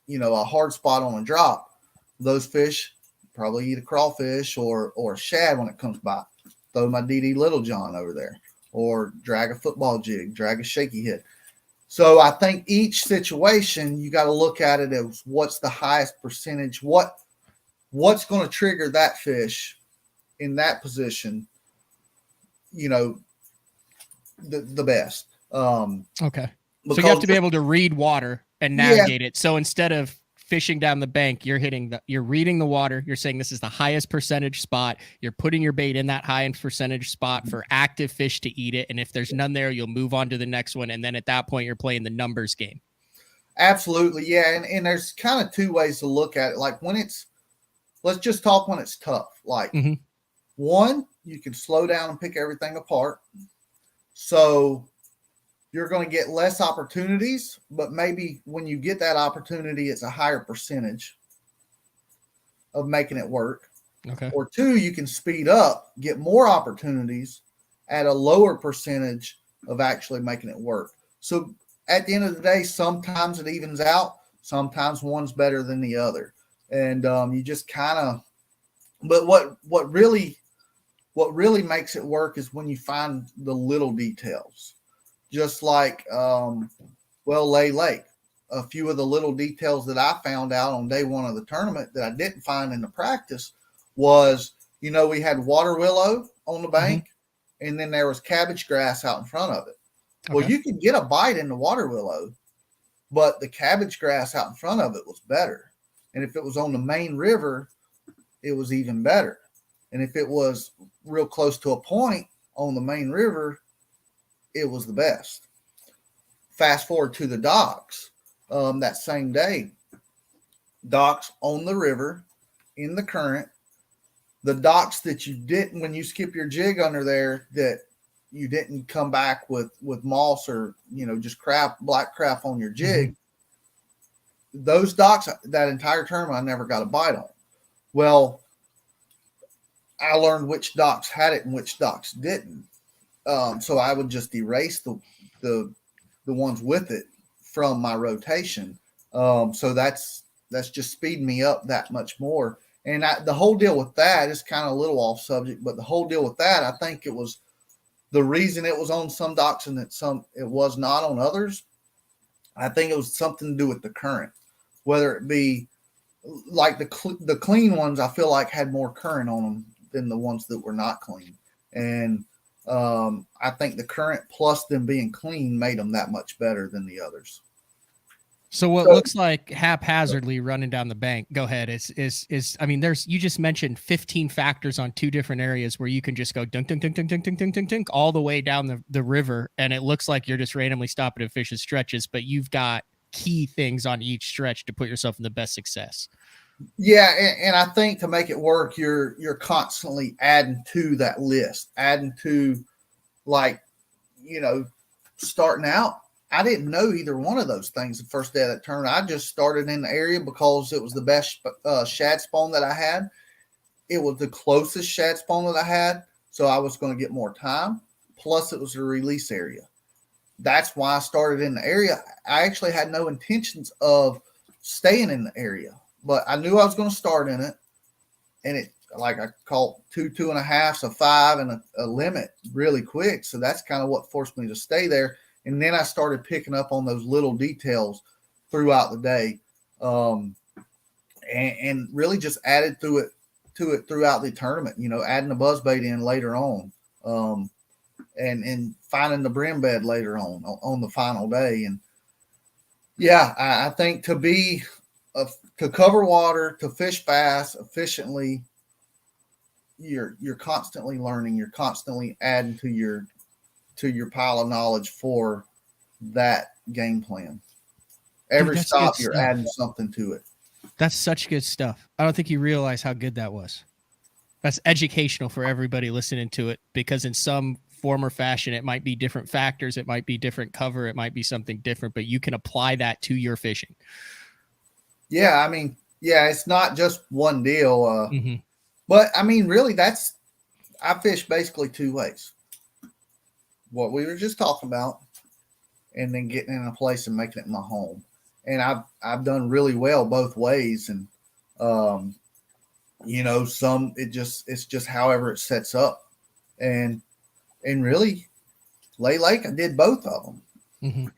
hard spot on a drop. Those fish probably eat a crawfish or a shad when it comes by. Throw my DD Little John over there, or drag a football jig, drag a shaky hit. So I think each situation, you got to look at it as what's the highest percentage, what's going to trigger that fish in that position, the best. Okay. So you have to be able to read water and navigate it. So instead of fishing down the bank, you're reading the water. You're saying this is the highest percentage spot. You're putting your bait in that highest percentage spot for active fish to eat it. And if there's none there, you'll move on to the next one. And then at that point, you're playing the numbers game. Absolutely. Yeah. And there's kind of 2 ways to look at it. Like let's just talk when it's tough. Like one, you can slow down and pick everything apart. So you're going to get less opportunities, but maybe when you get that opportunity, it's a higher percentage of making it work. Okay. Or 2, you can speed up, get more opportunities at a lower percentage of actually making it work. So at the end of the day, sometimes it evens out. Sometimes one's better than the other. And you just kind of, but what really makes it work is when you find the little details. Just like, Lay Lake, a few of the little details that I found out on day one of the tournament that I didn't find in the practice was, we had water willow on the bank, and then there was cabbage grass out in front of it. Okay. Well, you could get a bite in the water willow, but the cabbage grass out in front of it was better. And if it was on the main river, it was even better. And if it was real close to a point on the main river, it was the best. Fast forward to the docks that same day. Docks on the river, in the current. The docks that you didn't, when you skip your jig under there, that you didn't come back with moss or, just black crap on your jig. Those docks, that entire tournament, I never got a bite on. Well, I learned which docks had it and which docks didn't. So I would just erase the ones with it from my rotation. So that's just speeding me up that much more. And the whole deal with that is kind of a little off subject, but the whole deal with that, I think it was the reason it was on some docks and it was not on others. I think it was something to do with the current, whether it be like the clean ones, I feel like had more current on them than the ones that were not clean. And I think the current plus them being clean made them that much better than the others. So what looks like haphazardly running down the bank, go ahead, is I mean, you just mentioned 15 factors on 2 different areas where you can just go dunk, dunk, dunk, dunk, dunk, dunk, dunk, dunk, dunk, all the way down the river. And it looks like you're just randomly stopping at fish's stretches, but you've got key things on each stretch to put yourself in the best success. Yeah, and I think to make it work, you're constantly adding to that list, adding to, like, starting out. I didn't know either one of those things the first day of that tournament. I just started in the area because it was the best shad spawn that I had. It was the closest shad spawn that I had, so I was going to get more time. Plus, it was a release area. That's why I started in the area. I actually had no intentions of staying in the area, but I knew I was going to start in it. And it, like, I caught 2.5, so 5, and a limit really quick. So that's kind of what forced me to stay there. And then I started picking up on those little details throughout the day, and really just added to it throughout the tournament. Adding the buzzbait in later on, and finding the brim bed later on the final day. And yeah, I think to cover water, to fish bass efficiently, you're constantly learning. You're constantly adding to your pile of knowledge for that game plan. Every stop, you're adding something to it. That's such good stuff. I don't think you realize how good that was. That's educational for everybody listening to it, because in some form or fashion, it might be different factors. It might be different cover. It might be something different, but you can apply that to your fishing. Yeah. I mean, yeah, it's not just one deal. But I mean, really, I fish basically two ways. What we were just talking about, and then getting in a place and making it my home. And I've done really well both ways. And, it's just however it sets up. And really, Lay Lake, I did both of them,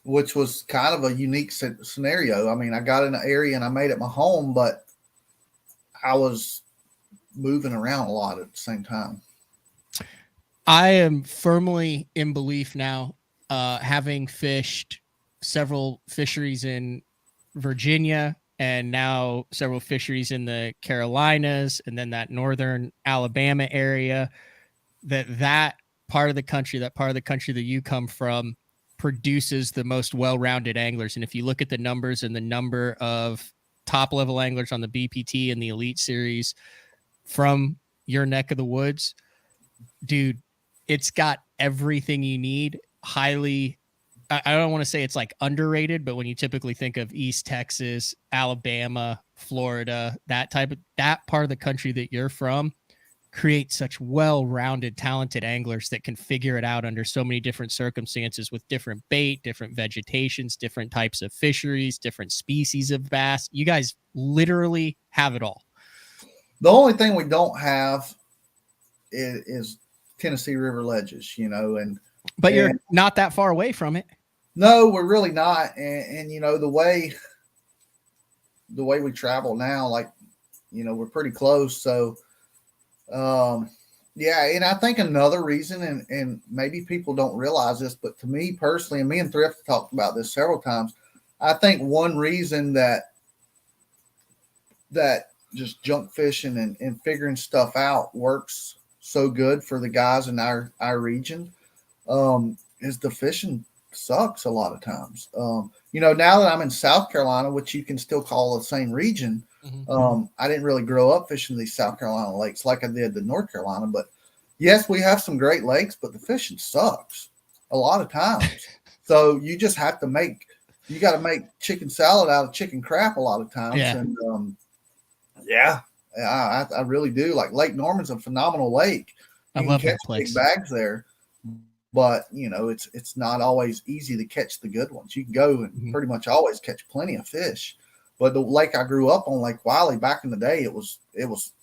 which was kind of a unique scenario. I mean, I got in an area and I made it my home, but I was moving around a lot at the same time. I am firmly in belief now, having fished several fisheries in Virginia and now several fisheries in the Carolinas and then that northern Alabama area, that part of the country that you come from produces the most well-rounded anglers. And if you look at the numbers and the number of top-level anglers on the BPT and the Elite Series from your neck of the woods, dude, it's got everything you need. Highly, I don't want to say it's like underrated, but when you typically think of East Texas, Alabama, Florida, that part of the country that you're from creates such well-rounded, talented anglers that can figure it out under so many different circumstances with different bait, different vegetations, different types of fisheries, different species of bass. You guys literally have it all. The only thing we don't have is Tennessee River ledges, but you're not that far away from it. No, we're really not. And the way we travel now, we're pretty close. So, yeah. And I think another reason, and maybe people don't realize this, but to me personally, and me and Thrift talked about this several times, I think one reason that just junk fishing and figuring stuff out works so good for the guys in our region, is the fishing sucks a lot of times. Now that I'm in South Carolina, which you can still call the same region, I didn't really grow up fishing these South Carolina lakes like I did the North Carolina. But yes, we have some great lakes, but the fishing sucks a lot of times. So you just have to make chicken salad out of chicken crap a lot of times. Yeah. And I really do. Like Lake Norman's a phenomenal lake. I love that place. Big bags there. But, it's not always easy to catch the good ones. You can go and pretty much always catch plenty of fish. But the lake I grew up on, Lake Wiley, back in the day, it was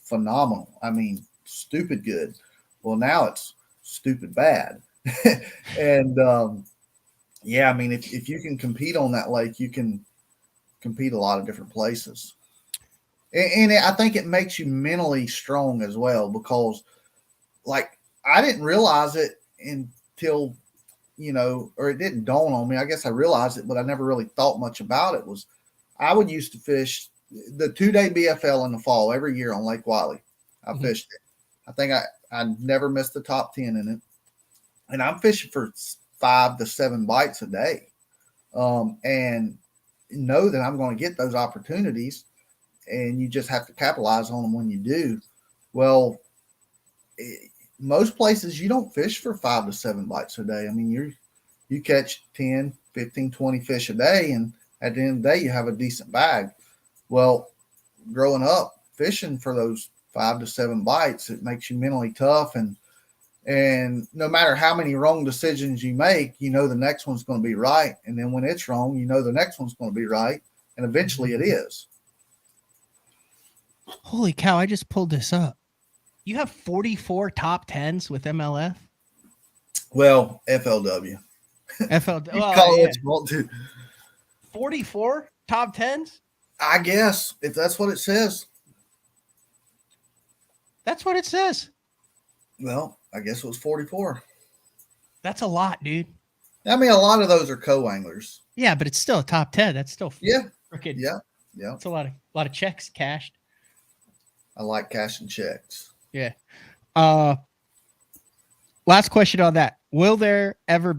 phenomenal. I mean, stupid good. Well, now it's stupid bad. And, I mean, if you can compete on that lake, you can compete a lot of different places. And I think it makes you mentally strong as well, because, I didn't realize it until, or it didn't dawn on me. I guess I realized it, but I never really thought much about it. I would used to fish the 2-day BFL in the fall every year on Lake Wiley. I fished it. I think I never missed the top 10 in it. And I'm fishing for 5 to 7 bites a day. and know that I'm going to get those opportunities, and you just have to capitalize on them when you do. Well, most places you don't fish for 5 to 7 bites a day. I mean, you catch 10, 15, 20 fish a day, and at the end of the day, you have a decent bag. Well, growing up fishing for those 5 to 7 bites, it makes you mentally tough, and no matter how many wrong decisions you make, you know the next one's going to be right, and then when it's wrong, you know the next one's going to be right, and eventually it is. Holy cow! I just pulled this up. You have 44 top 10s with MLF. Well, FLW. FLW. You call it what you want to. 44 top 10s? I guess, if that's what it says. That's what it says. Well, I guess it was 44. That's a lot, dude. I mean, a lot of those are co-anglers. Yeah, but it's still a top 10. That's still freaking. Yeah. That's a lot of checks cashed. I like cashing checks. Yeah. Last question on that. Has there ever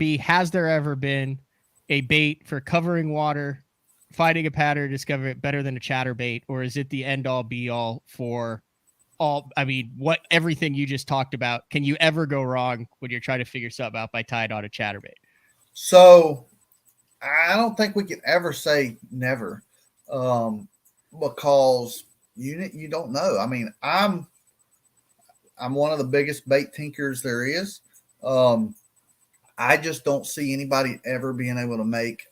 been a bait for covering water, finding a pattern, discover it better than a chatterbait, or is it the end all be all for all? I mean, everything you just talked about, can you ever go wrong when you're trying to figure something out by tying on a chatterbait? So I don't think we can ever say never, because you don't know. I mean, I'm one of the biggest bait tinkers there is. I just don't see anybody ever being able to make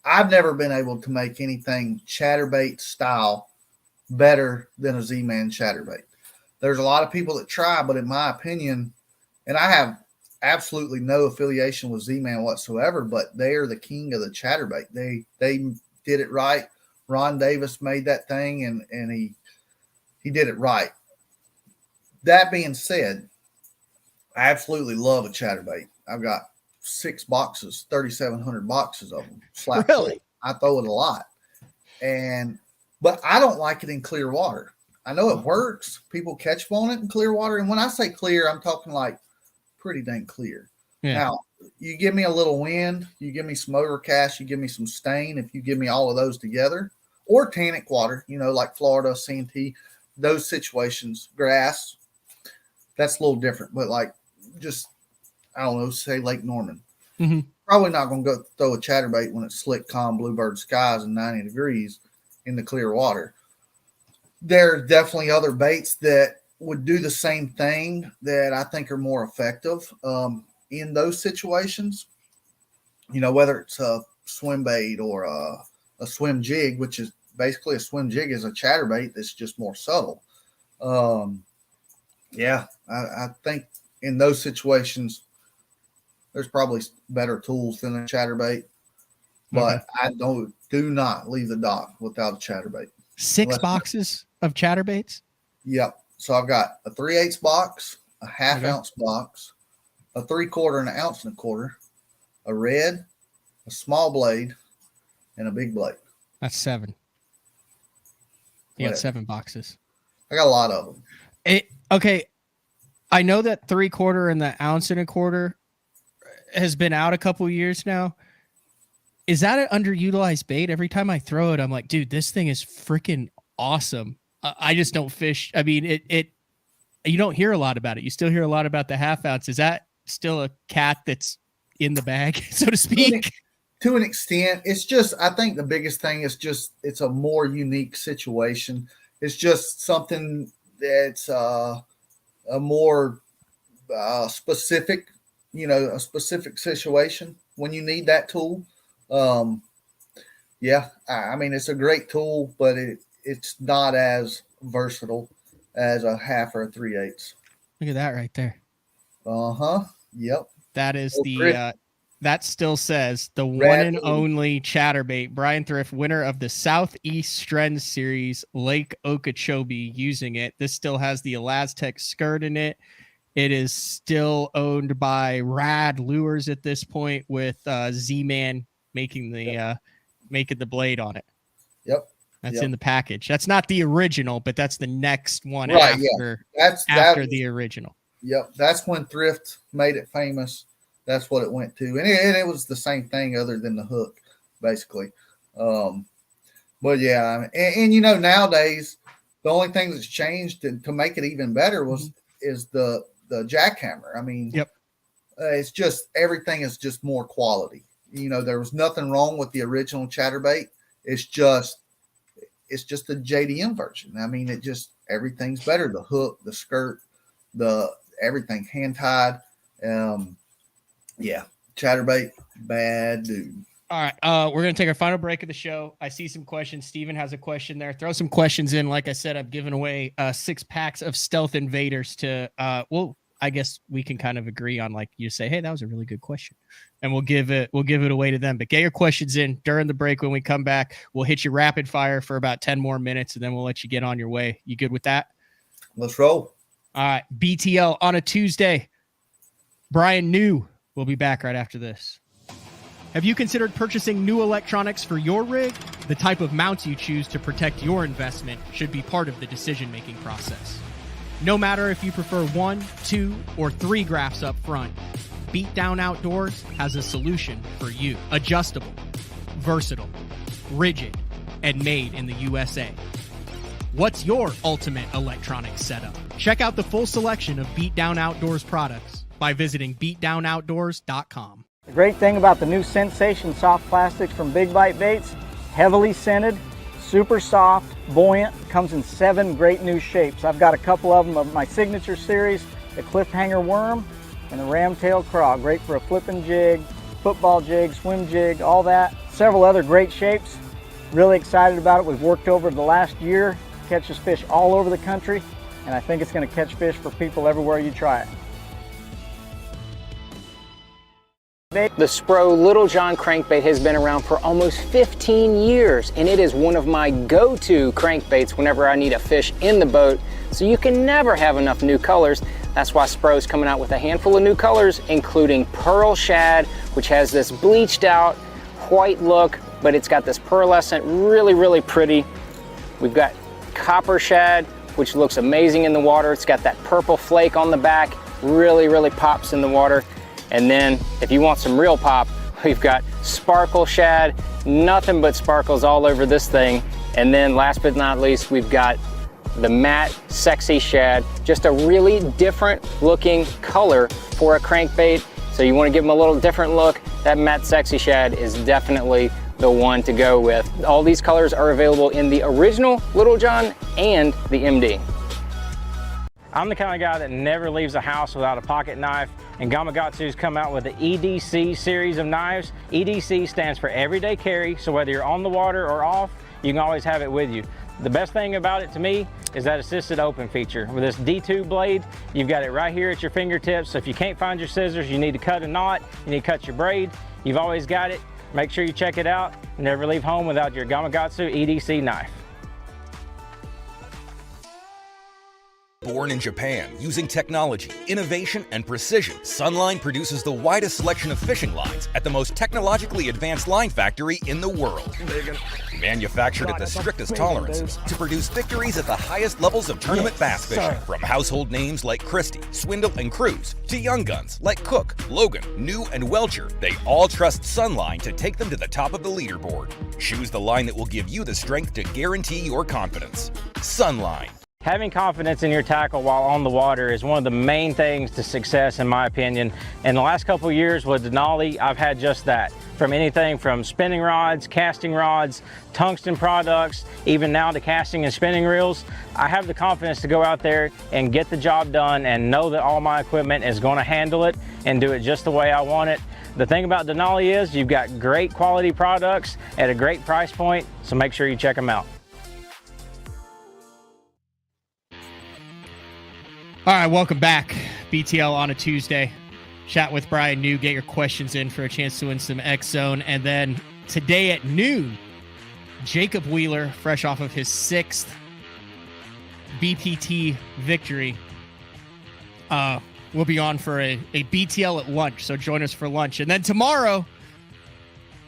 I've never been able to make anything chatterbait style better than a Z-Man chatterbait. There's a lot of people that try, but in my opinion, and I have absolutely no affiliation with Z-Man whatsoever, but they are the king of the chatterbait. They did it right. Ron Davis made that thing, and he did it right. That being said, I absolutely love a chatterbait. I've got 6 boxes, 3,700 boxes of them. Really? I throw it a lot. But I don't like it in clear water. I know it works. People catch on it in clear water. And when I say clear, I'm talking like pretty dang clear. Yeah. Now, you give me a little wind, you give me some overcast, you give me some stain, if you give me all of those together, or tannic water, like Florida, Santee, those situations, grass, that's a little different. But like just, I don't know, say Lake Norman. Mm-hmm. Probably not going to go throw a chatterbait when it's slick, calm, bluebird skies and 90 degrees in the clear water. There are definitely other baits that would do the same thing that I think are more effective in those situations. Whether it's a swim bait or a swim jig, which is basically a swim jig is a chatterbait that's just more subtle. I think in those situations, there's probably better tools than a chatterbait, but I do not leave the dock without a chatterbait. 6 boxes of chatterbaits? Yep. So I've got a 3/8 box, a half-ounce box, a 3/4 and an ounce and a quarter, a red, a small blade, and a big blade. That's 7. You got 7 boxes. I got a lot of them. Okay. I know that 3/4 and the ounce and a quarter has been out a couple years now. Is that an underutilized bait? Every time I throw it, I'm like, dude, this thing is freaking awesome. I just don't fish. I mean, you don't hear a lot about it. You still hear a lot about the half ounce. Is that still a cat that's in the bag, so to speak? To an extent. It's just, I think the biggest thing is just, it's a more unique situation. It's just something that's a more specific, a specific situation when you need that tool. I mean, it's a great tool, but it's not as versatile as a half or a 3/8. Look at that right there. Yep. That is that still says the one and only chatterbait, Bryan Thrift, winner of the Southeast Strand Series, Lake Okeechobee, using it. This still has the Elastec skirt in it. It is still owned by Rad Lures at this point, with Z-Man making the blade on it. Yep. That's in the package. That's not the original, but that's the next one after the original. Yep. That's when Thrift made it famous. that's what it went to. And it was the same thing other than the hook, basically. But yeah, and nowadays the only thing that's changed to make it even better is the jackhammer. I mean, yep. It's just everything is just more quality. There was nothing wrong with the original chatterbait. It's just a JDM version. I mean, everything's better. The hook, the skirt, everything hand tied. Yeah, chatterbait, bad dude. All right, we're going to take our final break of the show. I see some questions. Steven has a question there. Throw some questions in. Like I said, I've given away 6 packs of Stealth Invaders to, I guess we can kind of agree on, like, you say, hey, that was a really good question, and we'll give it away to them. But get your questions in during the break. When we come back, we'll hit you rapid fire for about 10 more minutes, and then we'll let you get on your way. You good with that? Let's roll. All right, BTL on a Tuesday. Bryan New will be back right after this. Have you considered purchasing new electronics for your rig? The type of mounts you choose to protect your investment should be part of the decision-making process. No matter if you prefer 1, 2, or 3 graphs up front, Beatdown Outdoors has a solution for you. Adjustable, versatile, rigid, and made in the USA. What's your ultimate electronics setup? Check out the full selection of Beatdown Outdoors products by visiting beatdownoutdoors.com. The great thing about the new Sensation soft plastics from Big Bite Baits, heavily scented, super soft, buoyant, comes in 7 great new shapes. I've got a couple of them of my signature series, the cliffhanger worm and the ramtail craw. Great for a flipping jig, football jig, swim jig, all that. Several other great shapes. Really excited about it. We've worked over the last year, catches fish all over the country, and I think it's going to catch fish for people everywhere you try it. The Spro Little John crankbait has been around for almost 15 years, and it is one of my go-to crankbaits whenever I need a fish in the boat, so you can never have enough new colors. That's why Spro's coming out with a handful of new colors, including Pearl Shad, which has this bleached out white look, but it's got this pearlescent, really, really pretty. We've got Copper Shad, which looks amazing in the water. It's got that purple flake on the back, really, really pops in the water. And then if you want some real pop, we've got Sparkle Shad, nothing but sparkles all over this thing. And then last but not least, we've got the matte Sexy Shad, just a really different looking color for a crankbait. So you want to give them a little different look, that matte Sexy Shad is definitely the one to go with. All these colors are available in the original Little John and the MD. I'm the kind of guy that never leaves a house without a pocket knife, and Gamakatsu's come out with the EDC series of knives. EDC stands for everyday carry, so whether you're on the water or off, you can always have it with you. The best thing about it to me is that assisted open feature. With this D2 blade, you've got it right here at your fingertips, so if you can't find your scissors, you need to cut a knot, you need to cut your braid, you've always got it. Make sure you check it out. Never leave home without your Gamakatsu EDC knife. Born in Japan, using technology, innovation, and precision, Sunline produces the widest selection of fishing lines at the most technologically advanced line factory in the world. Manufactured at the strictest tolerances to produce victories at the highest levels of tournament bass fishing. From household names like Christie, Swindle, and Cruz, to young guns like Cook, Logan, New, and Welcher, they all trust Sunline to take them to the top of the leaderboard. Choose the line that will give you the strength to guarantee your confidence. Sunline. Having confidence in your tackle while on the water is one of the main things to success, in my opinion. In the last couple of years with Denali, I've had just that. From anything from spinning rods, casting rods, tungsten products, even now to casting and spinning reels. I have the confidence to go out there and get the job done and know that all my equipment is going to handle it and do it just the way I want it. The thing about Denali is you've got great quality products at a great price point, so make sure you check them out. All right, welcome back. BTL on a Tuesday. Chat with Bryan New. Get your questions in for a chance to win some X Zone. And then today at noon, Jacob Wheeler, fresh off of his 6th BPT victory, will be on for a BTL at lunch. So join us for lunch. And then tomorrow,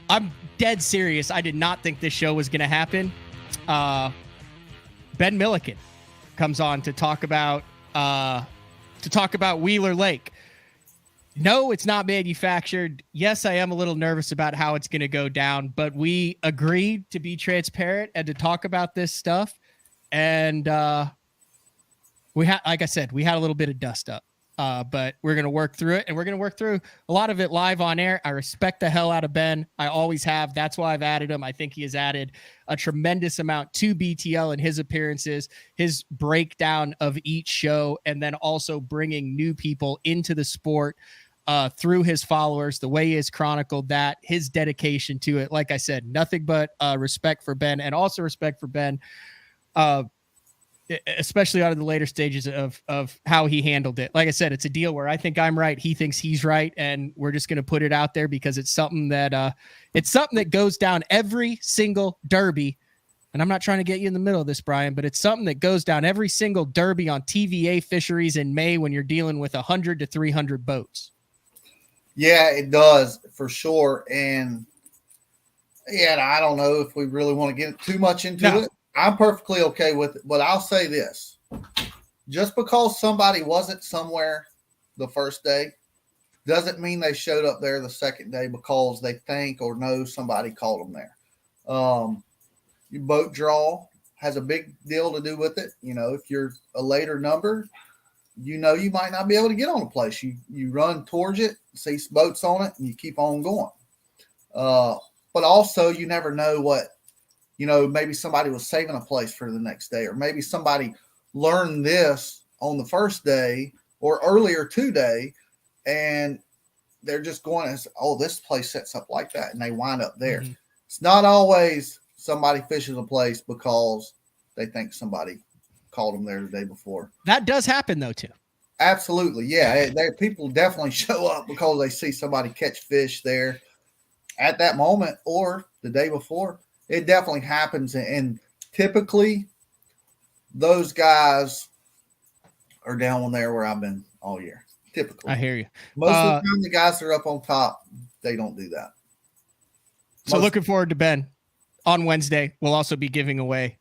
I'm dead serious. I did not think this show was going to happen. Ben Milliken comes on to talk about Wheeler Lake. No, it's not manufactured. Yes, I am a little nervous about how it's going to go down, but we agreed to be transparent and to talk about this stuff. And we had, like I said, we had a little bit of dust up, but we're going to work through it, and we're going to work through a lot of it live on air. I respect the hell out of Ben. I always have. That's why I've added him. I think he has added a tremendous amount to BTL in his appearances, his breakdown of each show, and then also bringing new people into the sport through his followers, the way he has chronicled that, his dedication to it. Like I said, nothing but respect for Ben, and also respect for Ben, especially out of the later stages of how he handled it. Like I said, it's a deal where I think I'm right, he thinks he's right, and we're just going to put it out there because it's something that goes down every single derby. And I'm not trying to get you in the middle of this, Bryan, but it's something that goes down every single derby on TVA fisheries in May when you're dealing with 100 to 300 boats. Yeah, it does for sure. And yeah, I don't know if we really want to get too much into it. I'm perfectly okay with it, but I'll say this. Just because somebody wasn't somewhere the first day doesn't mean they showed up there the second day because they think or know somebody called them there. Your boat draw has a big deal to do with it. You know, if you're a later number, you know you might not be able to get on a place. You run towards it, see boats on it, and you keep on going. But also, you never know what, you know, maybe somebody was saving a place for the next day, or maybe somebody learned this on the first day or earlier today, and they're just going as, oh, this place sets up like that, and they wind up there. Mm-hmm. It's not always somebody fishes a place because they think somebody called them there the day before. That does happen though too. Absolutely. Yeah. People definitely show up because they see somebody catch fish there at that moment or the day before. It definitely happens. And typically those guys are down there where I've been all year. Typically. I hear you. Most of the time the guys that are up on top, they don't do that. So looking forward to Ben on Wednesday. We'll also be giving away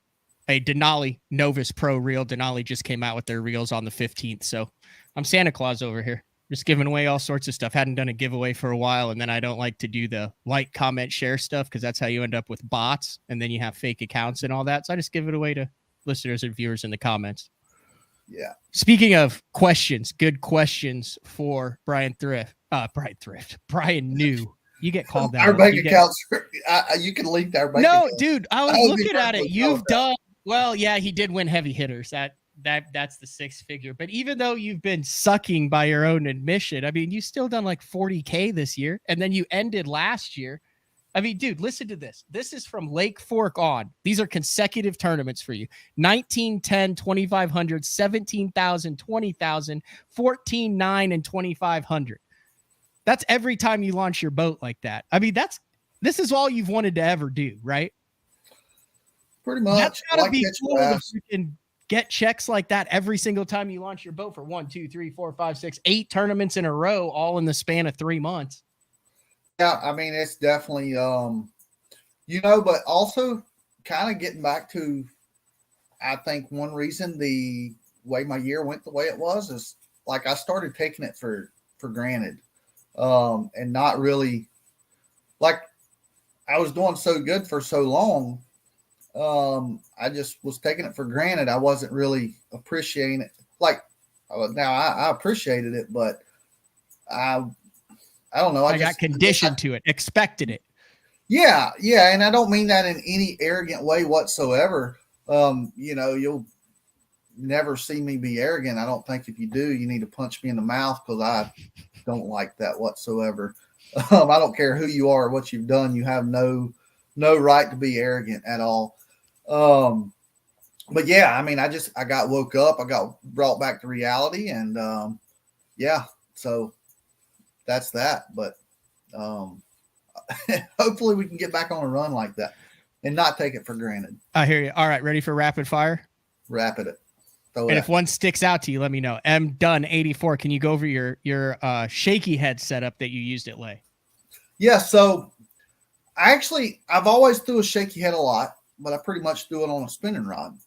a Denali Novus Pro reel. Denali just came out with their reels on the 15th. So I'm Santa Claus over here, just giving away all sorts of stuff. Hadn't done a giveaway for a while. And then I don't like to do the like, comment, share stuff because that's how you end up with bots. And then you have fake accounts and all that. So I just give it away to listeners and viewers in the comments. Yeah. Speaking of questions, good questions for Bryan New. You get called out. Our bank accounts. You can link our bank account. No, dude, I was looking at it. You've done well. Yeah, he did win heavy hitters. That's the 6 figure. But even though you've been sucking by your own admission, I mean, you still done like 40K this year, and then you ended last year. I mean, dude, listen to this. This is from Lake Fork on. These are consecutive tournaments for you. 19, 10, 2,500, 17,000, 20,000, 14, 9, and 2,500. That's every time you launch your boat like that. I mean, this is all you've wanted to ever do, right? Pretty much. That's gotta be cool to freaking get checks like that every single time you launch your boat for 1, 2, 3, 4, 5, 6, 8 tournaments in a row, all in the span of 3 months. Yeah, I mean, it's definitely, but also kind of getting back to, I think one reason the way my year went the way it was is like I started taking it for granted. And not really, like, I was doing so good for so long. I just was taking it for granted. I wasn't really appreciating it. Like, now I appreciated it, but I don't know. I got conditioned to it, expected it. Yeah. Yeah. And I don't mean that in any arrogant way whatsoever. You'll never see me be arrogant. I don't think if you do, you need to punch me in the mouth because I don't like that whatsoever. I don't care who you are or what you've done. You have no right to be arrogant at all. But yeah, I mean, I got woke up, I got brought back to reality, and so that's that. But hopefully we can get back on a run like that and not take it for granted. I hear you. All right, ready for rapid fire? Rapid it. And if one sticks out to you, let me know. M Dunn 84. Can you go over your shaky head setup that you used at Lay? Yeah, so I've always threw a shaky head a lot, but I pretty much threw it on a spinning rod.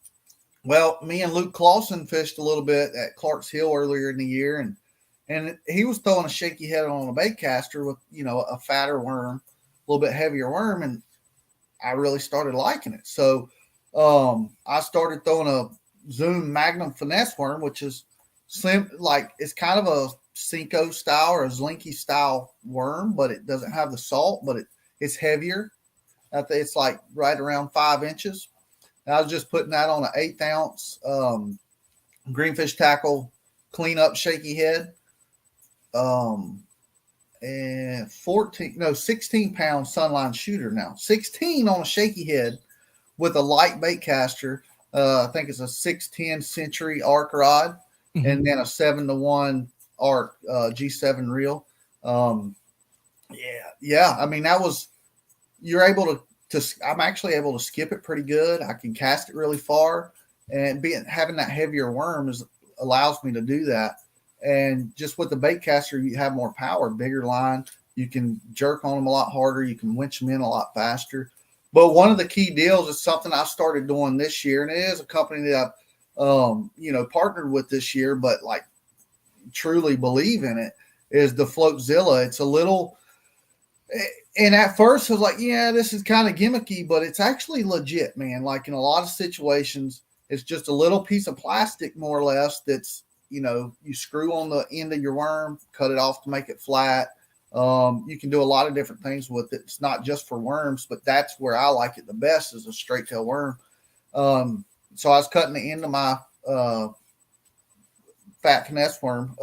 Well, me and Luke Clausen fished a little bit at Clark's Hill earlier in the year, and And he was throwing a shaky head on a bait caster with, a fatter worm, a little bit heavier worm. And I really started liking it. So I started throwing a Zoom Magnum finesse worm, which is slim, like it's kind of a Cinco style or a Zlinky style worm, but it doesn't have the salt, but it's heavier. I think it's like right around 5 inches. And I was just putting that on an 1/8 ounce greenfish tackle cleanup shaky head. And 16 pound sunline shooter now. 16 on a shaky head with a light bait caster. I think it's a 610 Century arc rod, and then a 7-to-1 arc G7 reel. Yeah. I mean, you're able to. I'm actually able to skip it pretty good. I can cast it really far, and having that heavier worm allows me to do that. And just with the bait caster, you have more power, bigger line. You can jerk on them a lot harder. You can winch them in a lot faster. But one of the key deals is something I started doing this year, and it is a company that I've, partnered with this year, but like truly believe in it, is the Floatzilla. It's a little, and at first I was like, yeah, this is kind of gimmicky, but it's actually legit, man. Like in a lot of situations, it's just a little piece of plastic, more or less, that's, you screw on the end of your worm, cut it off to make it flat. You can do a lot of different things with it. It's not just for worms, but that's where I like it the best, is a straight tail worm. So I was cutting the end of my fat finesse worm,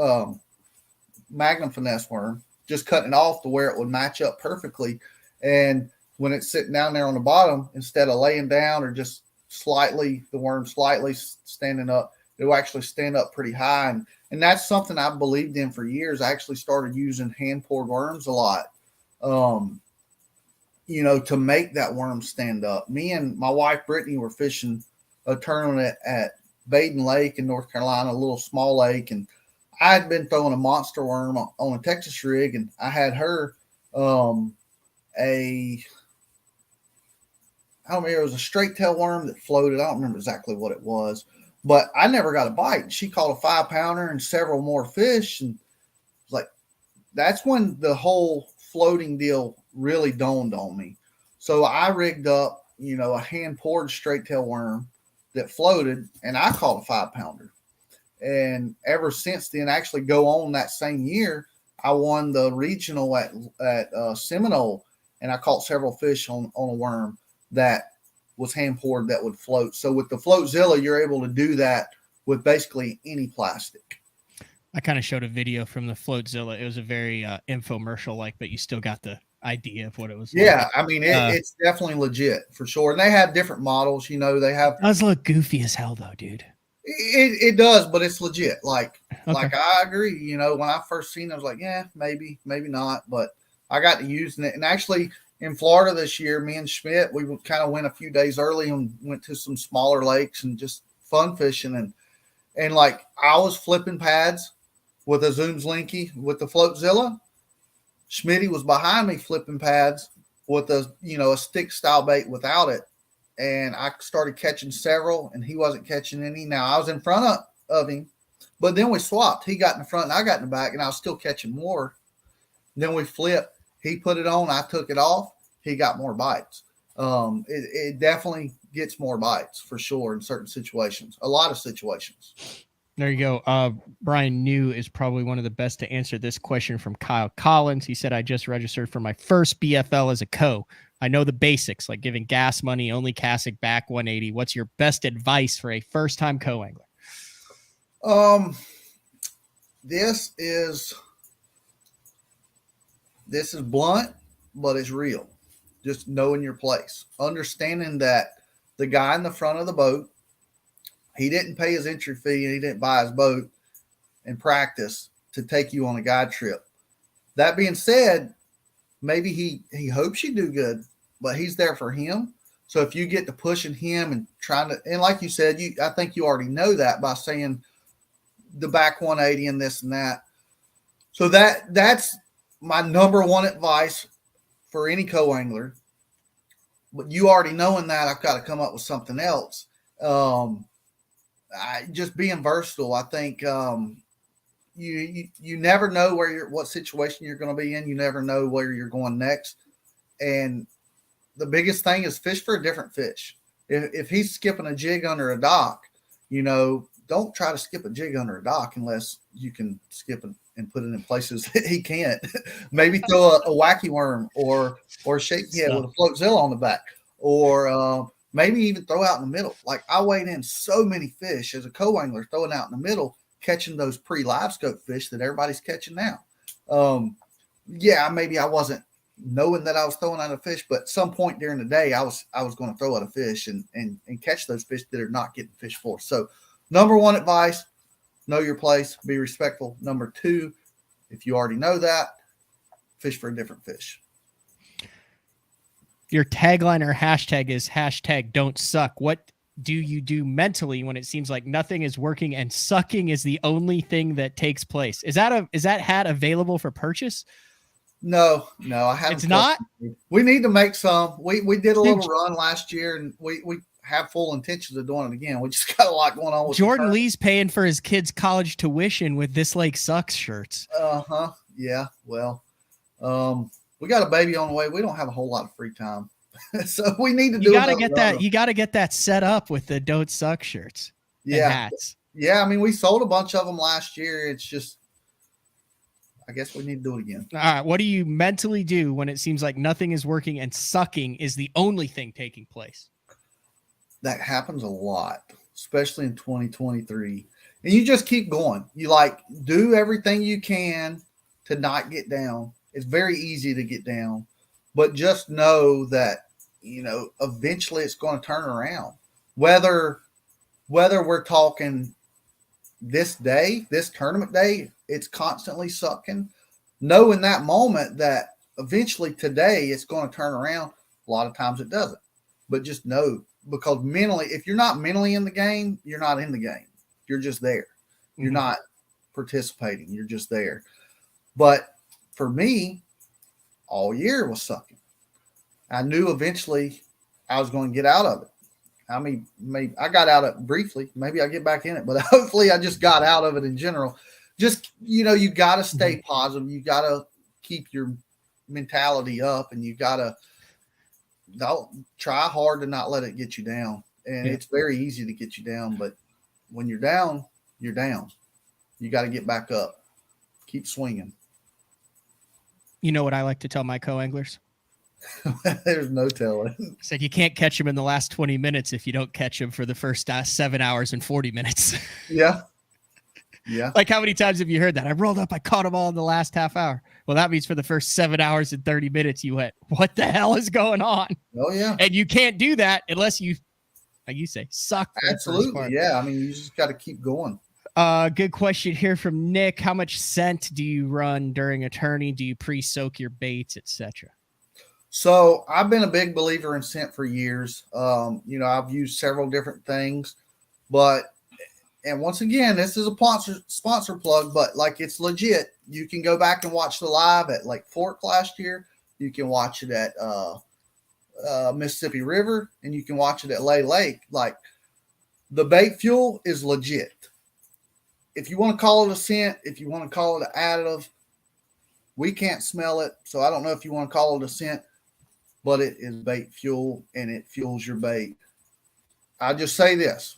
Magnum finesse worm, just cutting it off to where it would match up perfectly. And when it's sitting down there on the bottom, instead of laying down or just the worm slightly standing up, it will actually stand up pretty high. And that's something I've believed in for years. I actually started using hand-poured worms a lot, to make that worm stand up. Me and my wife, Brittany, were fishing a tournament at Baden Lake in North Carolina, a little small lake. And I had been throwing a monster worm on a Texas rig, and I had her I don't remember, it was a straight tail worm that floated. I don't remember exactly what it was, but I never got a bite. She caught a 5-pounder and several more fish. And it's like, that's when the whole floating deal really dawned on me. So I rigged up, a hand poured straight tail worm that floated, and I caught a 5-pounder. And ever since then, actually go on that same year, I won the regional at Seminole, and I caught several fish on a worm that was hand poured that would float. So with the Floatzilla, you're able to do that with basically any plastic. I kind of showed a video from the Floatzilla. It was a very infomercial like, but you still got the idea of what it was. Yeah, like. I mean, it's definitely legit for sure. And they have different models. They have. It does look goofy as hell though, dude. It does, but it's legit. Like Okay. I agree. When I first seen it, I was like, yeah, maybe not. But I got to using it, and actually in Florida this year, me and Schmidt, we kind of went a few days early and went to some smaller lakes and just fun fishing. And like I was flipping pads with a Zoom Slinky with the Floatzilla. Schmitty was behind me flipping pads with a stick style bait without it. And I started catching several, and he wasn't catching any. Now I was in front of him, but then we swapped. He got in the front and I got in the back, and I was still catching more. Then we flipped. He put it on, I took it off. He got more bites. It definitely gets more bites for sure in certain situations, a lot of situations. There you go. Bryan New is probably one of the best to answer this question from Kyle Collins. He said, I just registered for my first BFL as a co. I know the basics, like giving gas money, only casting back 180. What's your best advice for a first-time co-angler? This is blunt, but it's real. Just knowing your place. Understanding that the guy in the front of the boat, he didn't pay his entry fee and he didn't buy his boat and practice to take you on a guide trip. That being said, maybe he hopes you do good, but he's there for him. So if you get to pushing him and trying to, and like you said, I think you already know that by saying the back 180 and this and that. So that's my number one advice for any co-angler. But you already knowing that, I've got to come up with something else. Just being versatile. I think, you never know what situation you're going to be in. You never know where you're going next. And the biggest thing is fish for a different fish. If he's skipping a jig under a dock, don't try to skip a jig under a dock unless you can skip and put it in places that he can't. Maybe throw a wacky worm or a shaky head with a floatzilla on the back, or maybe even throw out in the middle. Like I weighed in so many fish as a co-angler throwing out in the middle, catching those pre-live scope fish that everybody's catching now. Maybe I wasn't knowing that I was throwing out a fish, but at some point during the day, I was going to throw out a fish and catch those fish that are not getting fished for. So number one advice, know your place, be respectful. Number two, if you already know that, fish for a different fish. Your tagline or hashtag is #Don'tSuck. What do you do mentally when it seems like nothing is working and sucking is the only thing that takes place? Is that hat available for purchase? No, I haven't. It's not? We need to make some. We did a little run last year, and we have full intentions of doing it again. We just got a lot going on with Jordan Lee's paying for his kids' college tuition with This Lake Sucks shirts. Yeah. Well, we got a baby on the way. We don't have a whole lot of free time. So we need to do. You got to get that. You got to get that set up with the Don't Suck shirts. Yeah. And hats. Yeah. I mean, we sold a bunch of them last year. It's just, I guess we need to do it again. All right. What do you mentally do when it seems like nothing is working and sucking is the only thing taking place? That happens a lot, especially in 2023. And you just keep going. You do everything you can to not get down. It's very easy to get down, but just know that, eventually it's going to turn around. Whether we're talking this day, this tournament day, it's constantly sucking. Know in that moment that eventually today it's going to turn around. A lot of times it doesn't, but just know, because mentally, if you're not mentally in the game, you're not in the game. You're just there. You're not participating. You're just there. But for me, all year was sucking. I knew eventually I was going to get out of it. I mean, maybe I got out of it briefly. Maybe I get back in it, but hopefully I just got out of it in general. Just, you got to stay positive. You got to keep your mentality up, and you got to try hard to not let it get you down. And it's very easy to get you down, but when you're down, you're down. You got to get back up. Keep swinging. You know what I like to tell my co-anglers? There's no telling. I said you can't catch them in the last 20 minutes if you don't catch them for the first 7 hours and 40 minutes. Yeah. Like, how many times have you heard that? I rolled up, I caught them all in the last half hour. Well, that means for the first 7 hours and 30 minutes, you went, what the hell is going on? Oh, yeah. And you can't do that unless you, like you say, suck. Absolutely. Yeah. I mean, you just got to keep going. Good question here from Nick. How much scent do you run during a tourney? Do you pre-soak your baits, etc.? So I've been a big believer in scent for years. I've used several different things, and once again, this is a sponsor plug, but it's legit. You can go back and watch the live at Lake Fork last year. You can watch it at Mississippi River, and you can watch it at Lay Lake. The bait fuel is legit. If you want to call it a scent, if you want to call it an additive, we can't smell it. So I don't know if you want to call it a scent, but it is bait fuel, and it fuels your bait. I just say this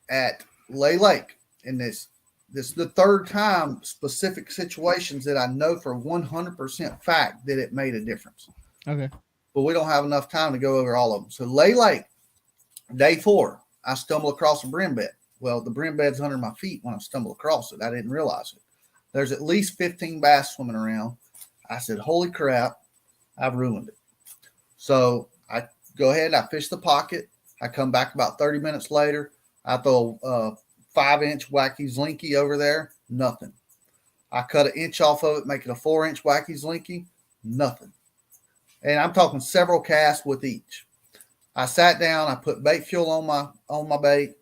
at Lay Lake, and this is the third time, specific situations that I know for 100% fact that it made a difference. Okay. But we don't have enough time to go over all of them. So Lay Lake, day 4, I stumble across a brim bed. Well, the brim bed's under my feet when I stumble across it. I didn't realize it. There's at least 15 bass swimming around. I said, holy crap, I've ruined it. So I go ahead, I fish the pocket. I come back about 30 minutes later. I throw a 5-inch wacky slinky over there. Nothing. I cut an inch off of it, make it a 4-inch wacky slinky. Nothing. And I'm talking several casts with each. I sat down. I put bait fuel on my bait.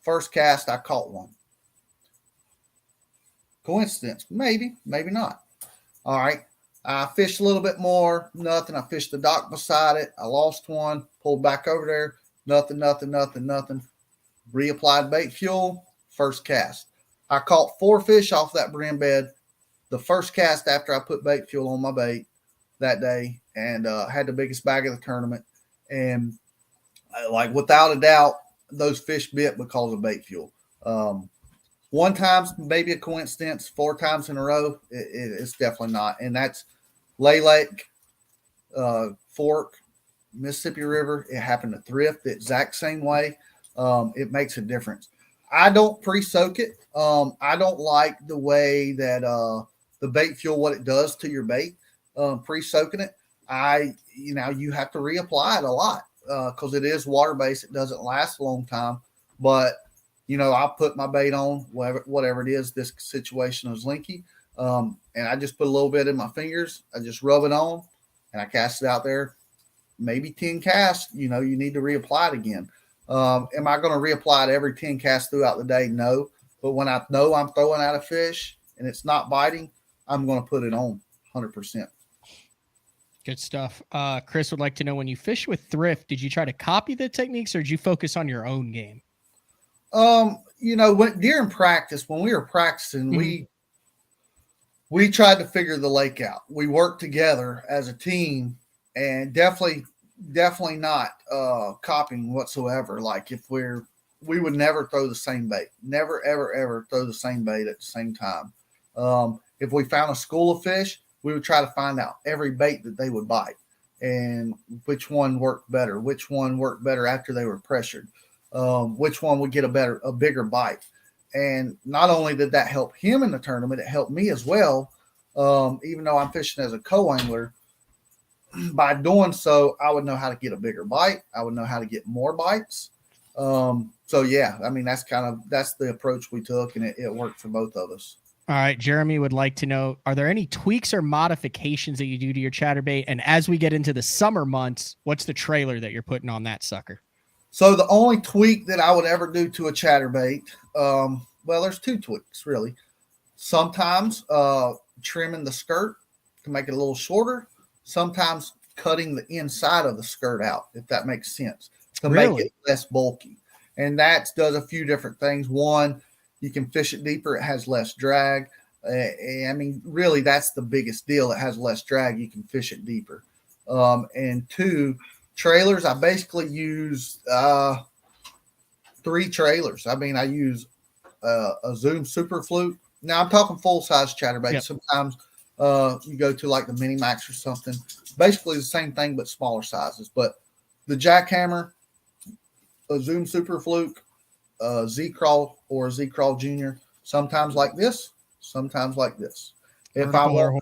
First cast, I caught one. Coincidence? Maybe, maybe not. All right. I fished a little bit more. Nothing. I fished the dock beside it. I lost one. Pulled back over there. Nothing. Reapplied bait fuel. First cast. I caught 4 fish off that brim bed the first cast after I put bait fuel on my bait that day, and had the biggest bag of the tournament. And like without a doubt, those fish bit because of bait fuel. One time's maybe a coincidence. 4 times in a row, it's definitely not. And that's Lay Lake, Fork, Mississippi River. It happened to Thrift the exact same way. It makes a difference. I don't pre-soak it. I don't like the way that the bait fuel, what it does to your bait, pre-soaking it. You have to reapply it a lot because it is water-based. It doesn't last a long time. But, I'll put my bait on, whatever it is. This situation is linky. And I just put a little bit in my fingers. I just rub it on, and I cast it out there. Maybe 10 casts, you need to reapply it again. Am I going to reapply it every 10 casts throughout the day? No. But when I know I'm throwing out a fish and it's not biting, I'm going to put it on 100%. Good stuff. Chris would like to know, when you fish with Thrift, did you try to copy the techniques or did you focus on your own game? During practice, when we were practicing, we tried to figure the lake out. We worked together as a team, and definitely not copying whatsoever. Like we would never throw the same bait. Never, ever, ever throw the same bait at the same time. If we found a school of fish, we would try to find out every bait that they would bite and which one worked better after they were pressured. Which one would get a bigger bite. And not only did that help him in the tournament, it helped me as well. Even though I'm fishing as a co-angler, by doing so, I would know how to get a bigger bite. I would know how to get more bites. That's the approach we took, and it worked for both of us. All right. Jeremy would like to know, are there any tweaks or modifications that you do to your chatterbait? And as we get into the summer months, what's the trailer that you're putting on that sucker? So the only tweak that I would ever do to a chatterbait, there's 2 tweaks really. Sometimes trimming the skirt to make it a little shorter. Sometimes cutting the inside of the skirt out, if that makes sense, to make it less bulky. And that does a few different things. One, you can fish it deeper. It has less drag. Really, that's the biggest deal. It has less drag. You can fish it deeper. And 2, trailers, I basically use 3 trailers. I use a Zoom Super Fluke. Now, I'm talking full-size chatterbait. Yep. Sometimes you go to like the Mini Max or something. Basically the same thing, but smaller sizes. But the jackhammer, a Zoom Super Fluke, Z-Crawl or a Z-Crawl Junior, sometimes like this, sometimes like this. If I want,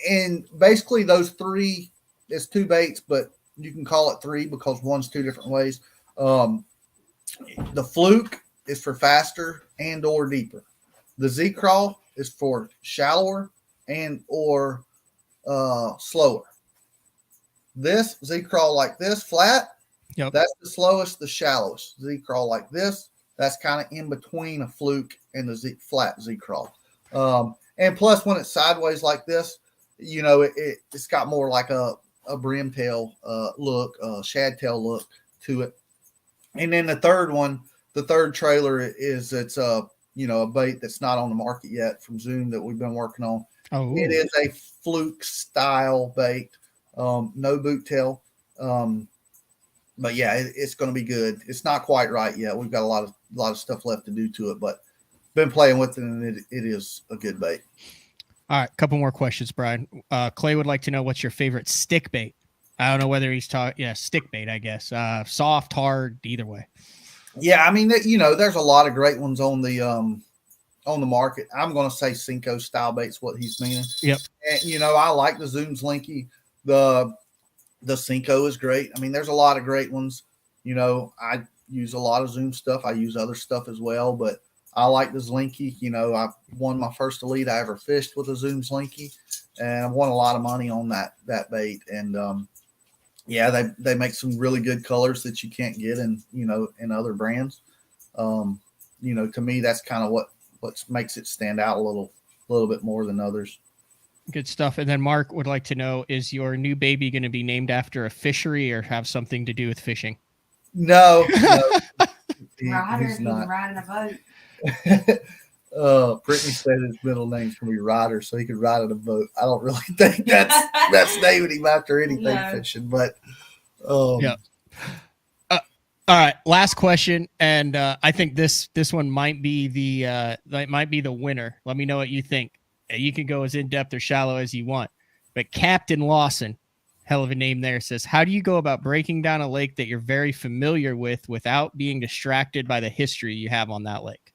and basically those 3, it's 2 baits, but you can call it 3 because one's 2 different ways. The Fluke is for faster and or deeper. The Z-Crawl is for shallower and or slower. This Z-Crawl like this, flat, that's the slowest, the shallowest. Z-Crawl like this, that's kind of in between a Fluke and the flat Z-Crawl. And plus, when it's sideways like this, it's got more like a brim tail look, shad tail look to it. And then the third trailer is a bait that's not on the market yet from Zoom that we've been working on. Oh, it is a Fluke style bait, no boot tail. But yeah, it's going to be good. It's not quite right yet. We've got a lot of stuff left to do to it, but been playing with it, and it is a good bait. All right, couple more questions, Bryan. Clay would like to know, what's your favorite stick bait? I don't know whether he's talking, stick bait, I guess. Soft, hard, either way. Yeah, there's a lot of great ones on the market. I'm going to say Cinco style bait's what he's meaning. Yep. And I like the Zoom's Linky. The Cinco is great. There's a lot of great ones. I use a lot of Zoom stuff. I use other stuff as well, but I like the Zlinky. I won my first elite I ever fished with a Zoom Zlinky, and I won a lot of money on that bait. And they make some really good colors that you can't get in other brands. To me, that's kind of what makes it stand out a little bit more than others. Good stuff. And then Mark would like to know, is your new baby going to be named after a fishery or have something to do with fishing? No. Ryder, he's if he's not. riding a boat. Brittany said his middle name's gonna be Ryder, so he could ride on a boat. I don't really think that's naming him after anything No. fishing, but Yeah. All right, last question, and I think this one might be the winner. Let me know what you think. You can go as in depth or shallow as you want, but Captain Lawson, hell of a name there, says, "How do you go about breaking down a lake that you're very familiar with without being distracted by the history you have on that lake?"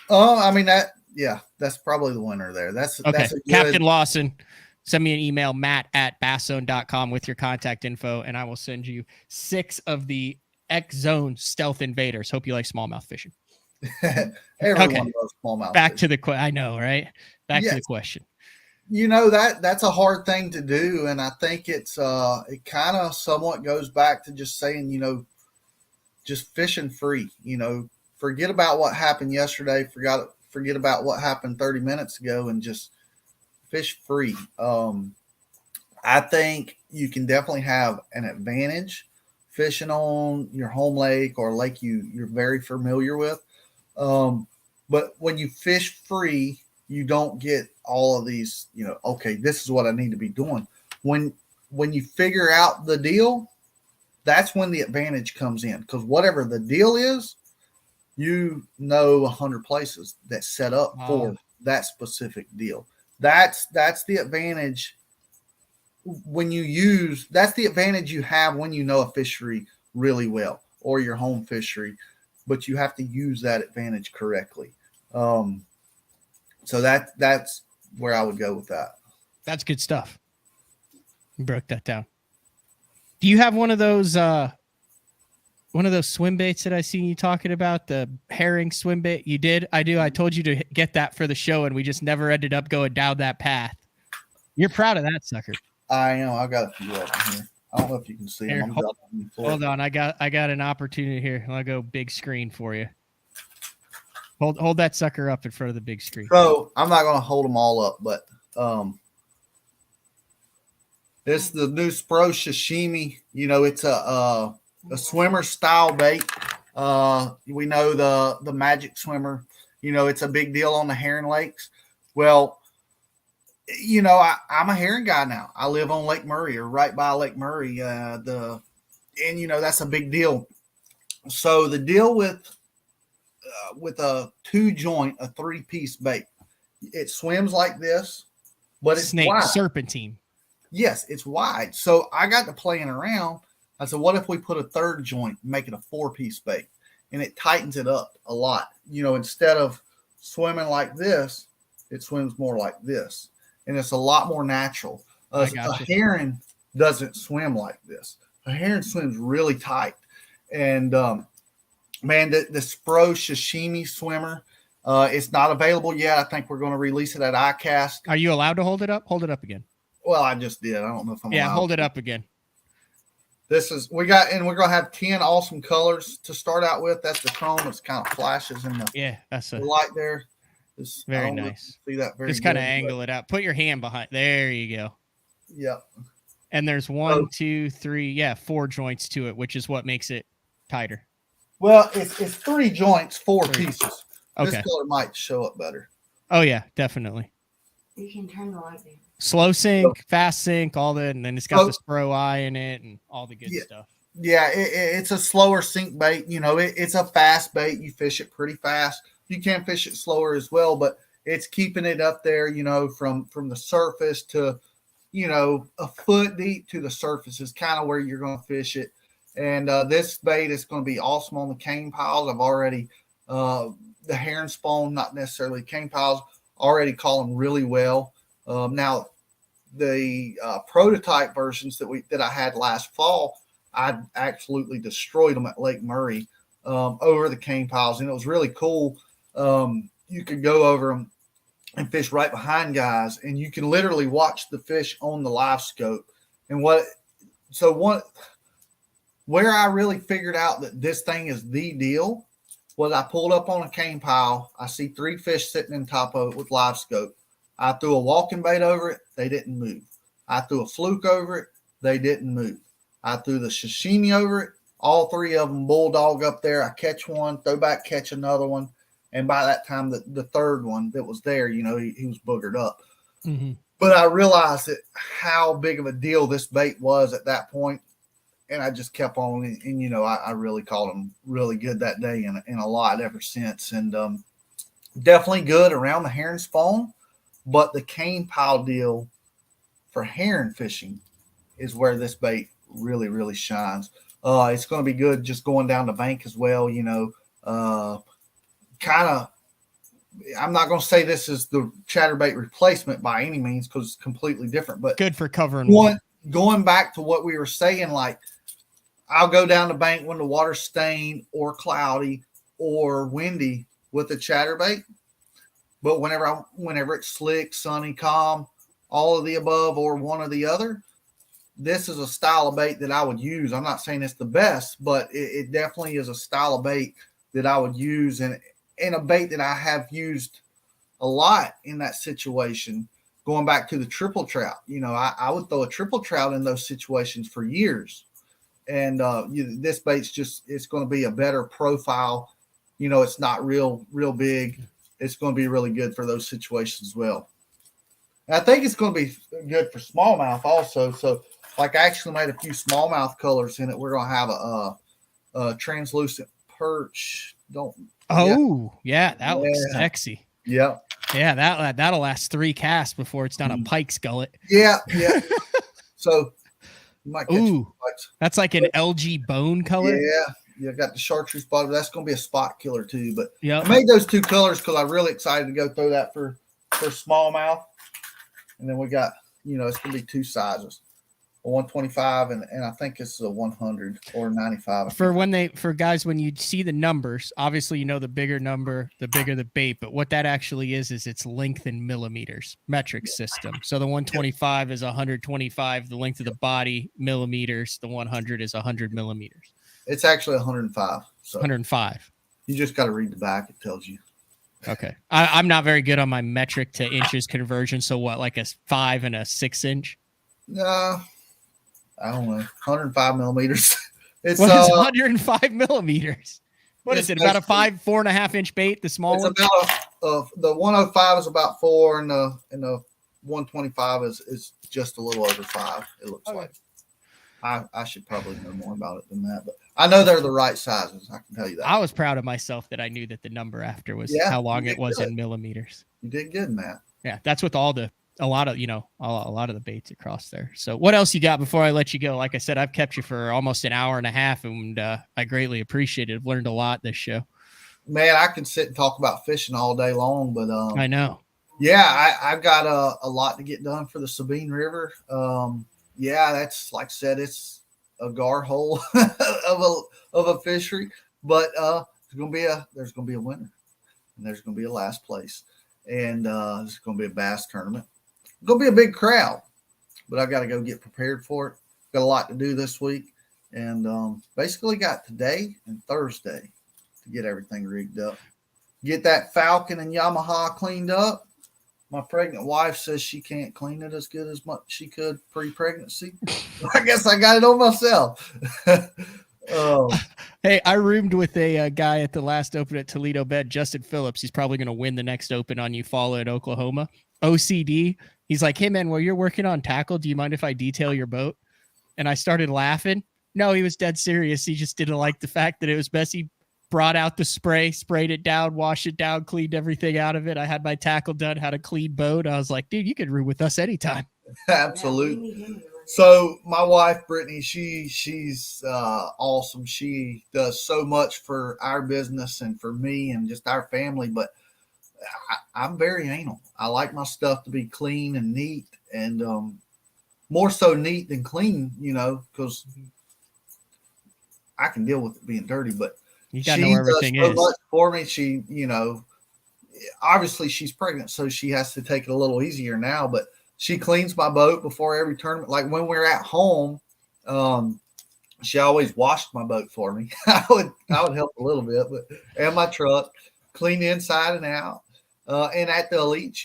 I mean that's probably the winner there. That's Okay, that's a good, Captain Lawson. Send me an email, matt@basszone.com with your contact info, and I will send you 6 of the X Zone Stealth Invaders. Hope you like smallmouth fishing. Everyone Okay. loves smallmouth. Back to the I know, right? Back Yes. to the question. You know, that's a hard thing to do, and I think it's it kind of somewhat goes back to just saying, you know, just fishing free. You know, forget about what happened yesterday. Forget about what happened 30 minutes ago, and just fish free. I think you can definitely have an advantage fishing on your home lake or lake you're very familiar with. But when you fish free, you don't get all of these, you know, okay, this is what I need to be doing. When you figure out the deal, that's when the advantage comes in, because whatever the deal is, you know 100 places that set up for that specific deal. That's the advantage that's the advantage you have when you know a fishery really well, or your home fishery, but you have to use that advantage correctly. So that's where I would go with that. That's good stuff. You broke that down. Do you have one of those swim baits that I seen you talking about, the herring swim bait? You did? I do. I told you to get that for the show, and we just never ended up going down that path. You're proud of that sucker. I am. I got a few of them here. I don't know if you can see them. Hold on. I got an opportunity here. I'll go big screen for you. Hold that sucker up in front of the big screen. So I'm not going to hold them all up, but this is the new Spro Sashimi. You know, it's a swimmer style bait. We know the Magic Swimmer. You know, it's a big deal on the herring lakes. Well, you know, I'm a herring guy now. I live on Lake Murray, or right by Lake Murray. And you know, that's a big deal. So the deal with a 2-joint, a 3-piece bait, it swims like this, but it's snake wide. Serpentine. Yes, it's wide. So I got to playing around. I said, what if we put a 3rd joint, make it a 4-piece bait, and it tightens it up a lot. You know, instead of swimming like this, it swims more like this. And it's a lot more natural. A heron doesn't swim like this. A heron swims really tight. And, man, the Spro Sashimi swimmer, it's not available yet. I think we're going to release it at ICAST. Are you allowed to hold it up? Hold it up again. Well, I just did. I don't know if I'm allowed. Hold it up again. We're going to have 10 awesome colors to start out with. That's the chrome. It's kind of flashes in the light there. It's very nice. See that very just kind of angle it out. Put your hand behind. There you go. Yep. And there's 1, 2, 3, 4 joints to it, which is what makes it tighter. Well, it's 3 joints, 4 pieces. Okay. This color might show up better. Oh yeah, definitely. You can turn the light down. Slow sink, fast sink, all that, and then it's got the Spro eye in it and all the good stuff. Yeah, it's a slower sink bait. You know, it's a fast bait. You fish it pretty fast. You can fish it slower as well, but it's keeping it up there, you know, from the surface to, you know, a foot deep to the surface is kind of where you're going to fish it. And this bait is going to be awesome on the cane piles. I've already, the herring spawn, not necessarily cane piles, already call them really well. Now, the prototype versions that I had last fall, I absolutely destroyed them at Lake Murray over the cane piles, and it was really cool. You could go over them and fish right behind guys, and you can literally watch the fish on the live scope. And where I really figured out that this thing is the deal was I pulled up on a cane pile. I see 3 fish sitting in top of it with live scope. I threw a walking bait over it. They didn't move. I threw a fluke over it. They didn't move. I threw the sashimi over it. all three of them bulldog up there. I catch one, throw back, catch another one. And by that time, the third one that was there, he was boogered up. Mm-hmm. But I realized how big of a deal this bait was at that point, and I just kept on. And I really caught him really good that day, and a lot ever since. And definitely good around the herring spawn, but the cane pile deal for herring fishing is where this bait really, really shines. It's going to be good just going down the bank as well. Kind of. I'm not going to say this is the chatterbait replacement by any means because it's completely different, but good for covering going back to what we were saying, like I'll go down the bank when the water's stained or cloudy or windy with a chatterbait. But whenever it's slick, sunny, calm, all of the above or one or the other, this is a style of bait that I would use. I'm not saying it's the best, but it definitely is a style of bait that I would use, and a bait that I have used a lot in that situation. Going back to the triple trout, I would throw a triple trout in those situations for years. And this bait's it's going to be a better profile. It's not real big. It's going to be really good for those situations as well. And I think it's going to be good for smallmouth also. So, like, I actually made a few smallmouth colors in it. We're going to have a translucent perch. Yeah, that looks sexy. Yep. Yeah, that'll last 3 casts before it's down a pike's gullet. Yeah. So you might catch that's like an LG bone color. Yeah, got the chartreuse bottom. That's going to be a spot killer too. But yeah, I made those 2 colors because I'm really excited to go throw that for smallmouth. And then we got, it's going to be 2 sizes. 125 and I think it's a 100 or 95. For guys, when you see the numbers, obviously the bigger number, the bigger the bait, but what that actually is its length in millimeters, metric system. So the 125 is 125, the length of the body, millimeters. The 100 is 100 millimeters. It's actually 105. So 105. You just got to read the back. It tells you. Okay. I'm not very good on my metric to inches conversion. So what, like a 5 and a 6 inch? I don't know, 105 millimeters. It's 105 millimeters. What is it? About a 4.5 inch bait, the small one? About the 105 is about 4, and the 125 is just a little over 5. It looks like. I should probably know more about it than that, but I know they're the right sizes. I can tell you that. I was proud of myself that I knew that the number after was how long it was in millimeters. You did good in that. Yeah, that's with a lot of the baits across there. So what else you got before I let you go? Like I said, I've kept you for almost an hour and a half, and I greatly appreciate it. I've learned a lot this show. Man, I can sit and talk about fishing all day long, but I know. Yeah, I've got a lot to get done for the Sabine River. That's like I said, it's a gar hole of a fishery, but there's gonna be a winner, and there's gonna be a last place, and there's gonna be a bass tournament. Gonna be a big crowd, but I got to go get prepared for it. Got a lot to do this week, and basically got today and Thursday to get everything rigged up. Get that Falcon and Yamaha cleaned up. My pregnant wife says she can't clean it as good as much she could pre-pregnancy. I guess I got it on myself. Hey, I roomed with a guy at the last Open at Toledo Bed, Justin Phillips. He's probably going to win the next Open on Eufaula in Oklahoma. OCD. He's like, hey, man, while you're working on tackle, do you mind if I detail your boat? And I started laughing. No, he was dead serious. He just didn't like the fact that it was messy. Brought out the spray, sprayed it down, washed it down, cleaned everything out of it. I had my tackle done, had a clean boat. I was like, dude, you can room with us anytime. Absolutely. So my wife, Brittany, she's awesome. She does so much for our business and for me and just our family, but I'm very anal. I like my stuff to be clean and neat, and more so neat than clean, because I can deal with it being dirty, but you got to know where everything is. Much for me. She, obviously she's pregnant, so she has to take it a little easier now, but she cleans my boat before every tournament. Like when we're at home, she always washed my boat for me. I would help a little bit, and my truck, clean inside and out. And at the Elites,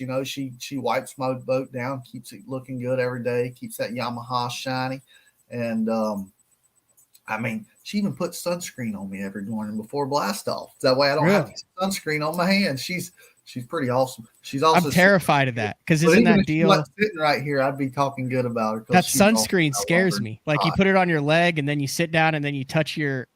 she wipes my boat down, keeps it looking good every day, keeps that Yamaha shiny. And She even puts sunscreen on me every morning before blast off. That way I don't have sunscreen on my hands. She's pretty awesome. She's also I'm terrified of that because but isn't even that if she deal? wasn't sitting right here, I'd be talking good about her. 'Cause That she's awesome. sunscreen scares me. Like you put it on your leg and then you sit down and then you touch your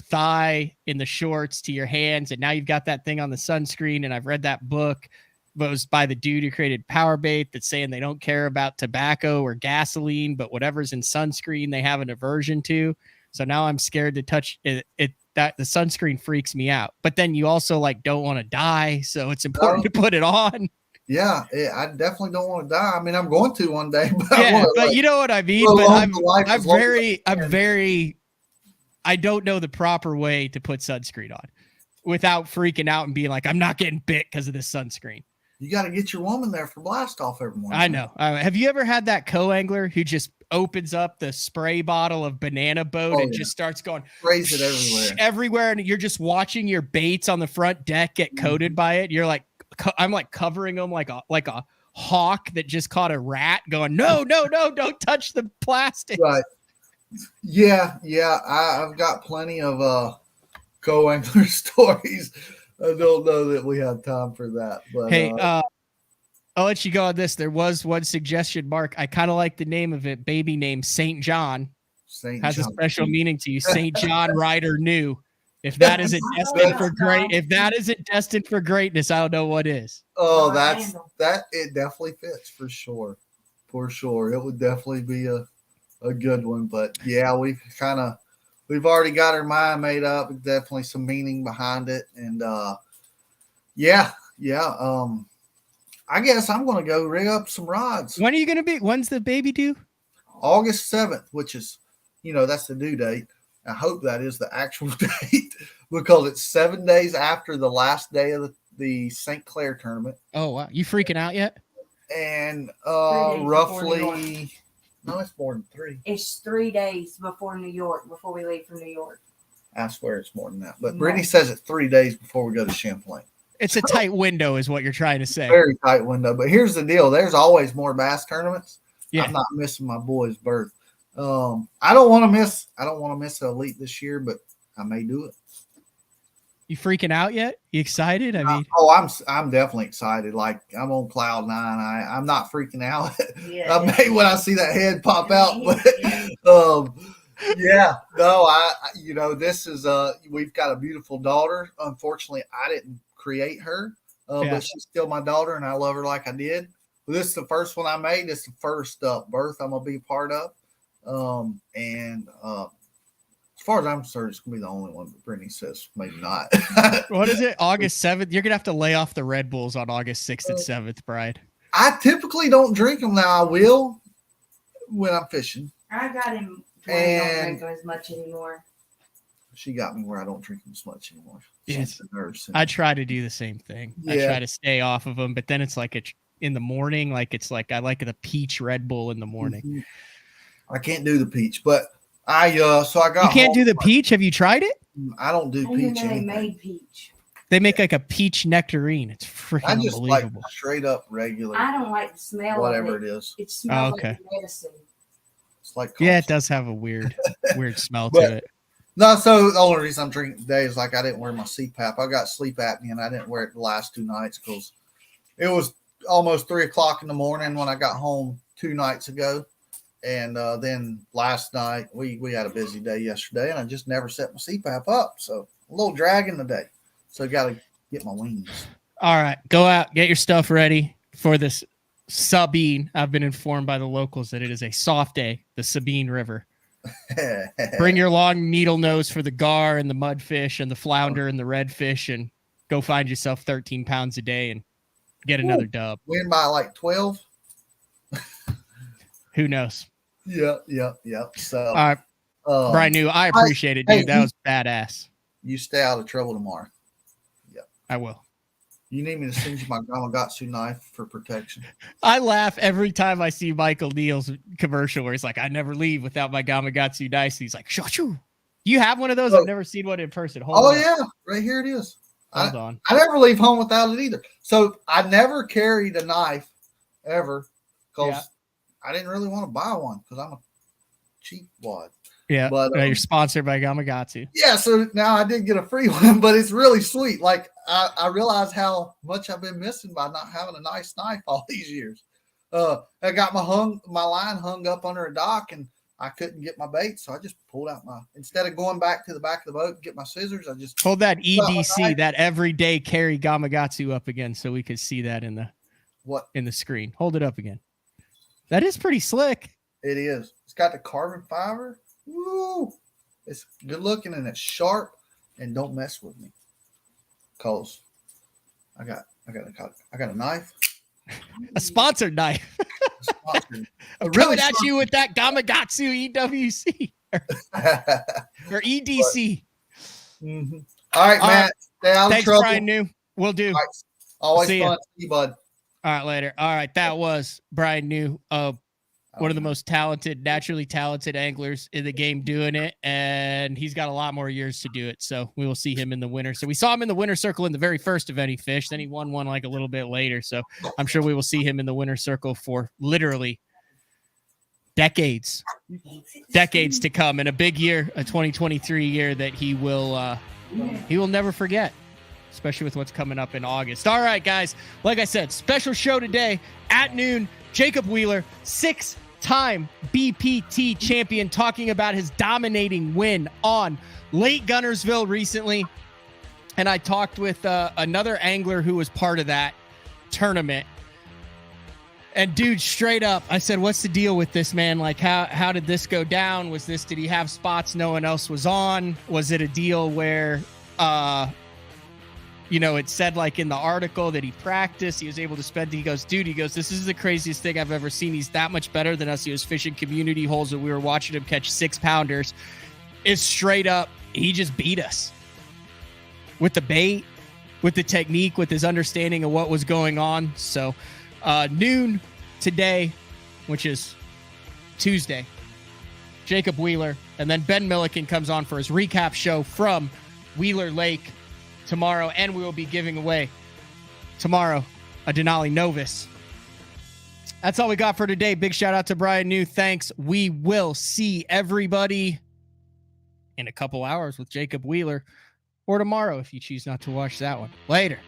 thigh in the shorts to your hands, and now you've got that thing on the sunscreen. And I've read that book, but it was by the dude who created Power Bait, that's saying they don't care about tobacco or gasoline, but whatever's in sunscreen they have an aversion to. So now I'm scared to touch it. That the sunscreen freaks me out. But then you also like don't want to die, so it's important to put it on. Yeah, I definitely don't want to die. I mean, I'm going to one day, but yeah, but you know what I mean. But I don't know the proper way to put sunscreen on without freaking out and being like, I'm not getting bit because of this sunscreen. You got to get your woman there for blast off every morning. I know. Have you ever had that co-angler who just opens up the spray bottle of Banana Boat and just starts going, sprays it everywhere, and you're just watching your baits on the front deck get coated by it? You're like, I'm like covering them like a hawk that just caught a rat, going, no, don't touch the plastic. Right. Yeah. I've got plenty of co-angler stories. I don't know that we have time for that. But hey, I'll let you go on this. There was one suggestion, Mark. I kind of like the name of it. Baby name St. John has a special meaning to you. St. John Ryder New. If that isn't destined for destined for greatness, I don't know what is. Oh, that it definitely fits for sure. For sure. It would definitely be a good one. But yeah, we've already got our mind made up. Definitely some meaning behind it. And I guess I'm going to go rig up some rods. When's the baby due? August 7th, which is, that's the due date. I hope that is the actual date because it's 7 days after the last day of the St. Clair tournament. Oh, wow. You freaking out yet? And roughly, no, it's more than 3. It's 3 days before New York, before we leave from New York. I swear it's more than that. But Brittany says it's 3 days before we go to Champlain. It's a tight window is what you're trying to say. Very tight window. But here's the deal. There's always more bass tournaments. Yeah. I'm not missing my boy's birth. I don't want to miss the Elite this year, but I may do it. You freaking out yet? You excited? I mean, I'm definitely excited. Like I'm on cloud 9. I'm not freaking out. Yeah, I may when I see that head pop out, but this is we've got a beautiful daughter. Unfortunately, I didn't create her, but she's still my daughter, and I love her like I did. But this is the first one I made. It's the first birth I'm gonna be a part of. As far as I'm concerned, it's gonna be the only one. But Brittany says maybe not. What is it? August 7th. You're gonna have to lay off the Red Bulls on August 6th and 7th, Bryan. I typically don't drink them now. I will when I'm fishing. I got him. I don't drink them as much anymore. She got me where I don't drink them as much anymore. Yes. I try to do the same thing. Yeah. I try to stay off of them, but then it's like it's in the morning. Like it's like I like the peach Red Bull in the morning. Mm-hmm. I can't do the peach, but I got. You can't do the peach. Have you tried it? I don't do peach. They made peach. They make like a peach nectarine. It's freaking unbelievable. Like straight up regular. I don't like the smell. Whatever of it. It is. It smells like medicine. It's like it does have a weird smell to it. No, so the only reason I'm drinking today is like I didn't wear my CPAP. I got sleep apnea and I didn't wear it the last 2 nights because it was almost 3:00 in the morning when I got home 2 nights ago. And then last night we had a busy day yesterday, and I just never set my CPAP up. So a little dragging today. So got to get my wings. All right, go out, get your stuff ready for this Sabine. I've been informed by the locals that it is a soft day, the Sabine River. Bring your long needle nose for the gar and the mudfish and the flounder and the redfish, and go find yourself 13 pounds a day and get another dub. Win by like 12. Who knows? Yep. So, all right, Bryan, I appreciate it, dude. That was badass. You stay out of trouble tomorrow. Yep, I will. You need me to send you my Gamakatsu knife for protection. I laugh every time I see Michael Neal's commercial where he's like, I never leave without my Gamakatsu knife. He's like, shoo. You have one of those? I've never seen one in person. Hold on. Yeah. Right here it is. Hold on. I never leave home without it either. So I never carried a knife ever because I didn't really want to buy one because I'm a cheap wad. Yeah, but you're sponsored by Gamakatsu. yeah. So now I did get a free one, but it's really sweet. Like I realize how much I've been missing by not having a nice knife all these years. I got my line hung up under a dock, and I couldn't get my bait, so I just pulled out instead of going back to the back of the boat and get my scissors, I just hold that EDC, that everyday carry Gamakatsu up again, so we could see that in the screen. Hold it up again. That is pretty slick. It is. It's got the carbon fiber. Woo! It's good looking and it's sharp. And don't mess with me, cause I got a knife, a sponsored knife. Really coming at you with that Gamakatsu EWC or EDC. Mm-hmm. All right, Matt. Stay out Thanks, of trouble. Bryan New. We'll do. Right. Always see fun. Ya. See you, bud. All right, later. All right, that was Bryan New, one of the most naturally talented anglers in the game doing it, and he's got a lot more years to do it, so we will see him in the winter. So we saw him in the winter circle in the very first event he fished, then he won one like a little bit later, so I'm sure we will see him in the winter circle for literally decades to come, and a big year, a 2023 year that he will never forget, especially with what's coming up in August. All right, guys, like I said, special show today at noon. Jacob Wheeler, 6-time BPT champion, talking about his dominating win on Lake Gunnersville recently. And I talked with another angler who was part of that tournament. And dude, straight up, I said, what's the deal with this, man? Like, how did this go down? Did he have spots no one else was on? Was it a deal where, it said like in the article that he practiced, he was able to spend, he goes, this is the craziest thing I've ever seen. He's that much better than us. He was fishing community holes and we were watching him catch 6-pounders. It's straight up, he just beat us with the bait, with the technique, with his understanding of what was going on. So noon today, which is Tuesday, Jacob Wheeler, and then Ben Milliken comes on for his recap show from Wheeler Lake tomorrow, and we will be giving away tomorrow a Denali Novus. That's all we got for today. Big shout out to Bryan New. Thanks. We will see everybody in a couple hours with Jacob Wheeler, or tomorrow if you choose not to watch that one. Later.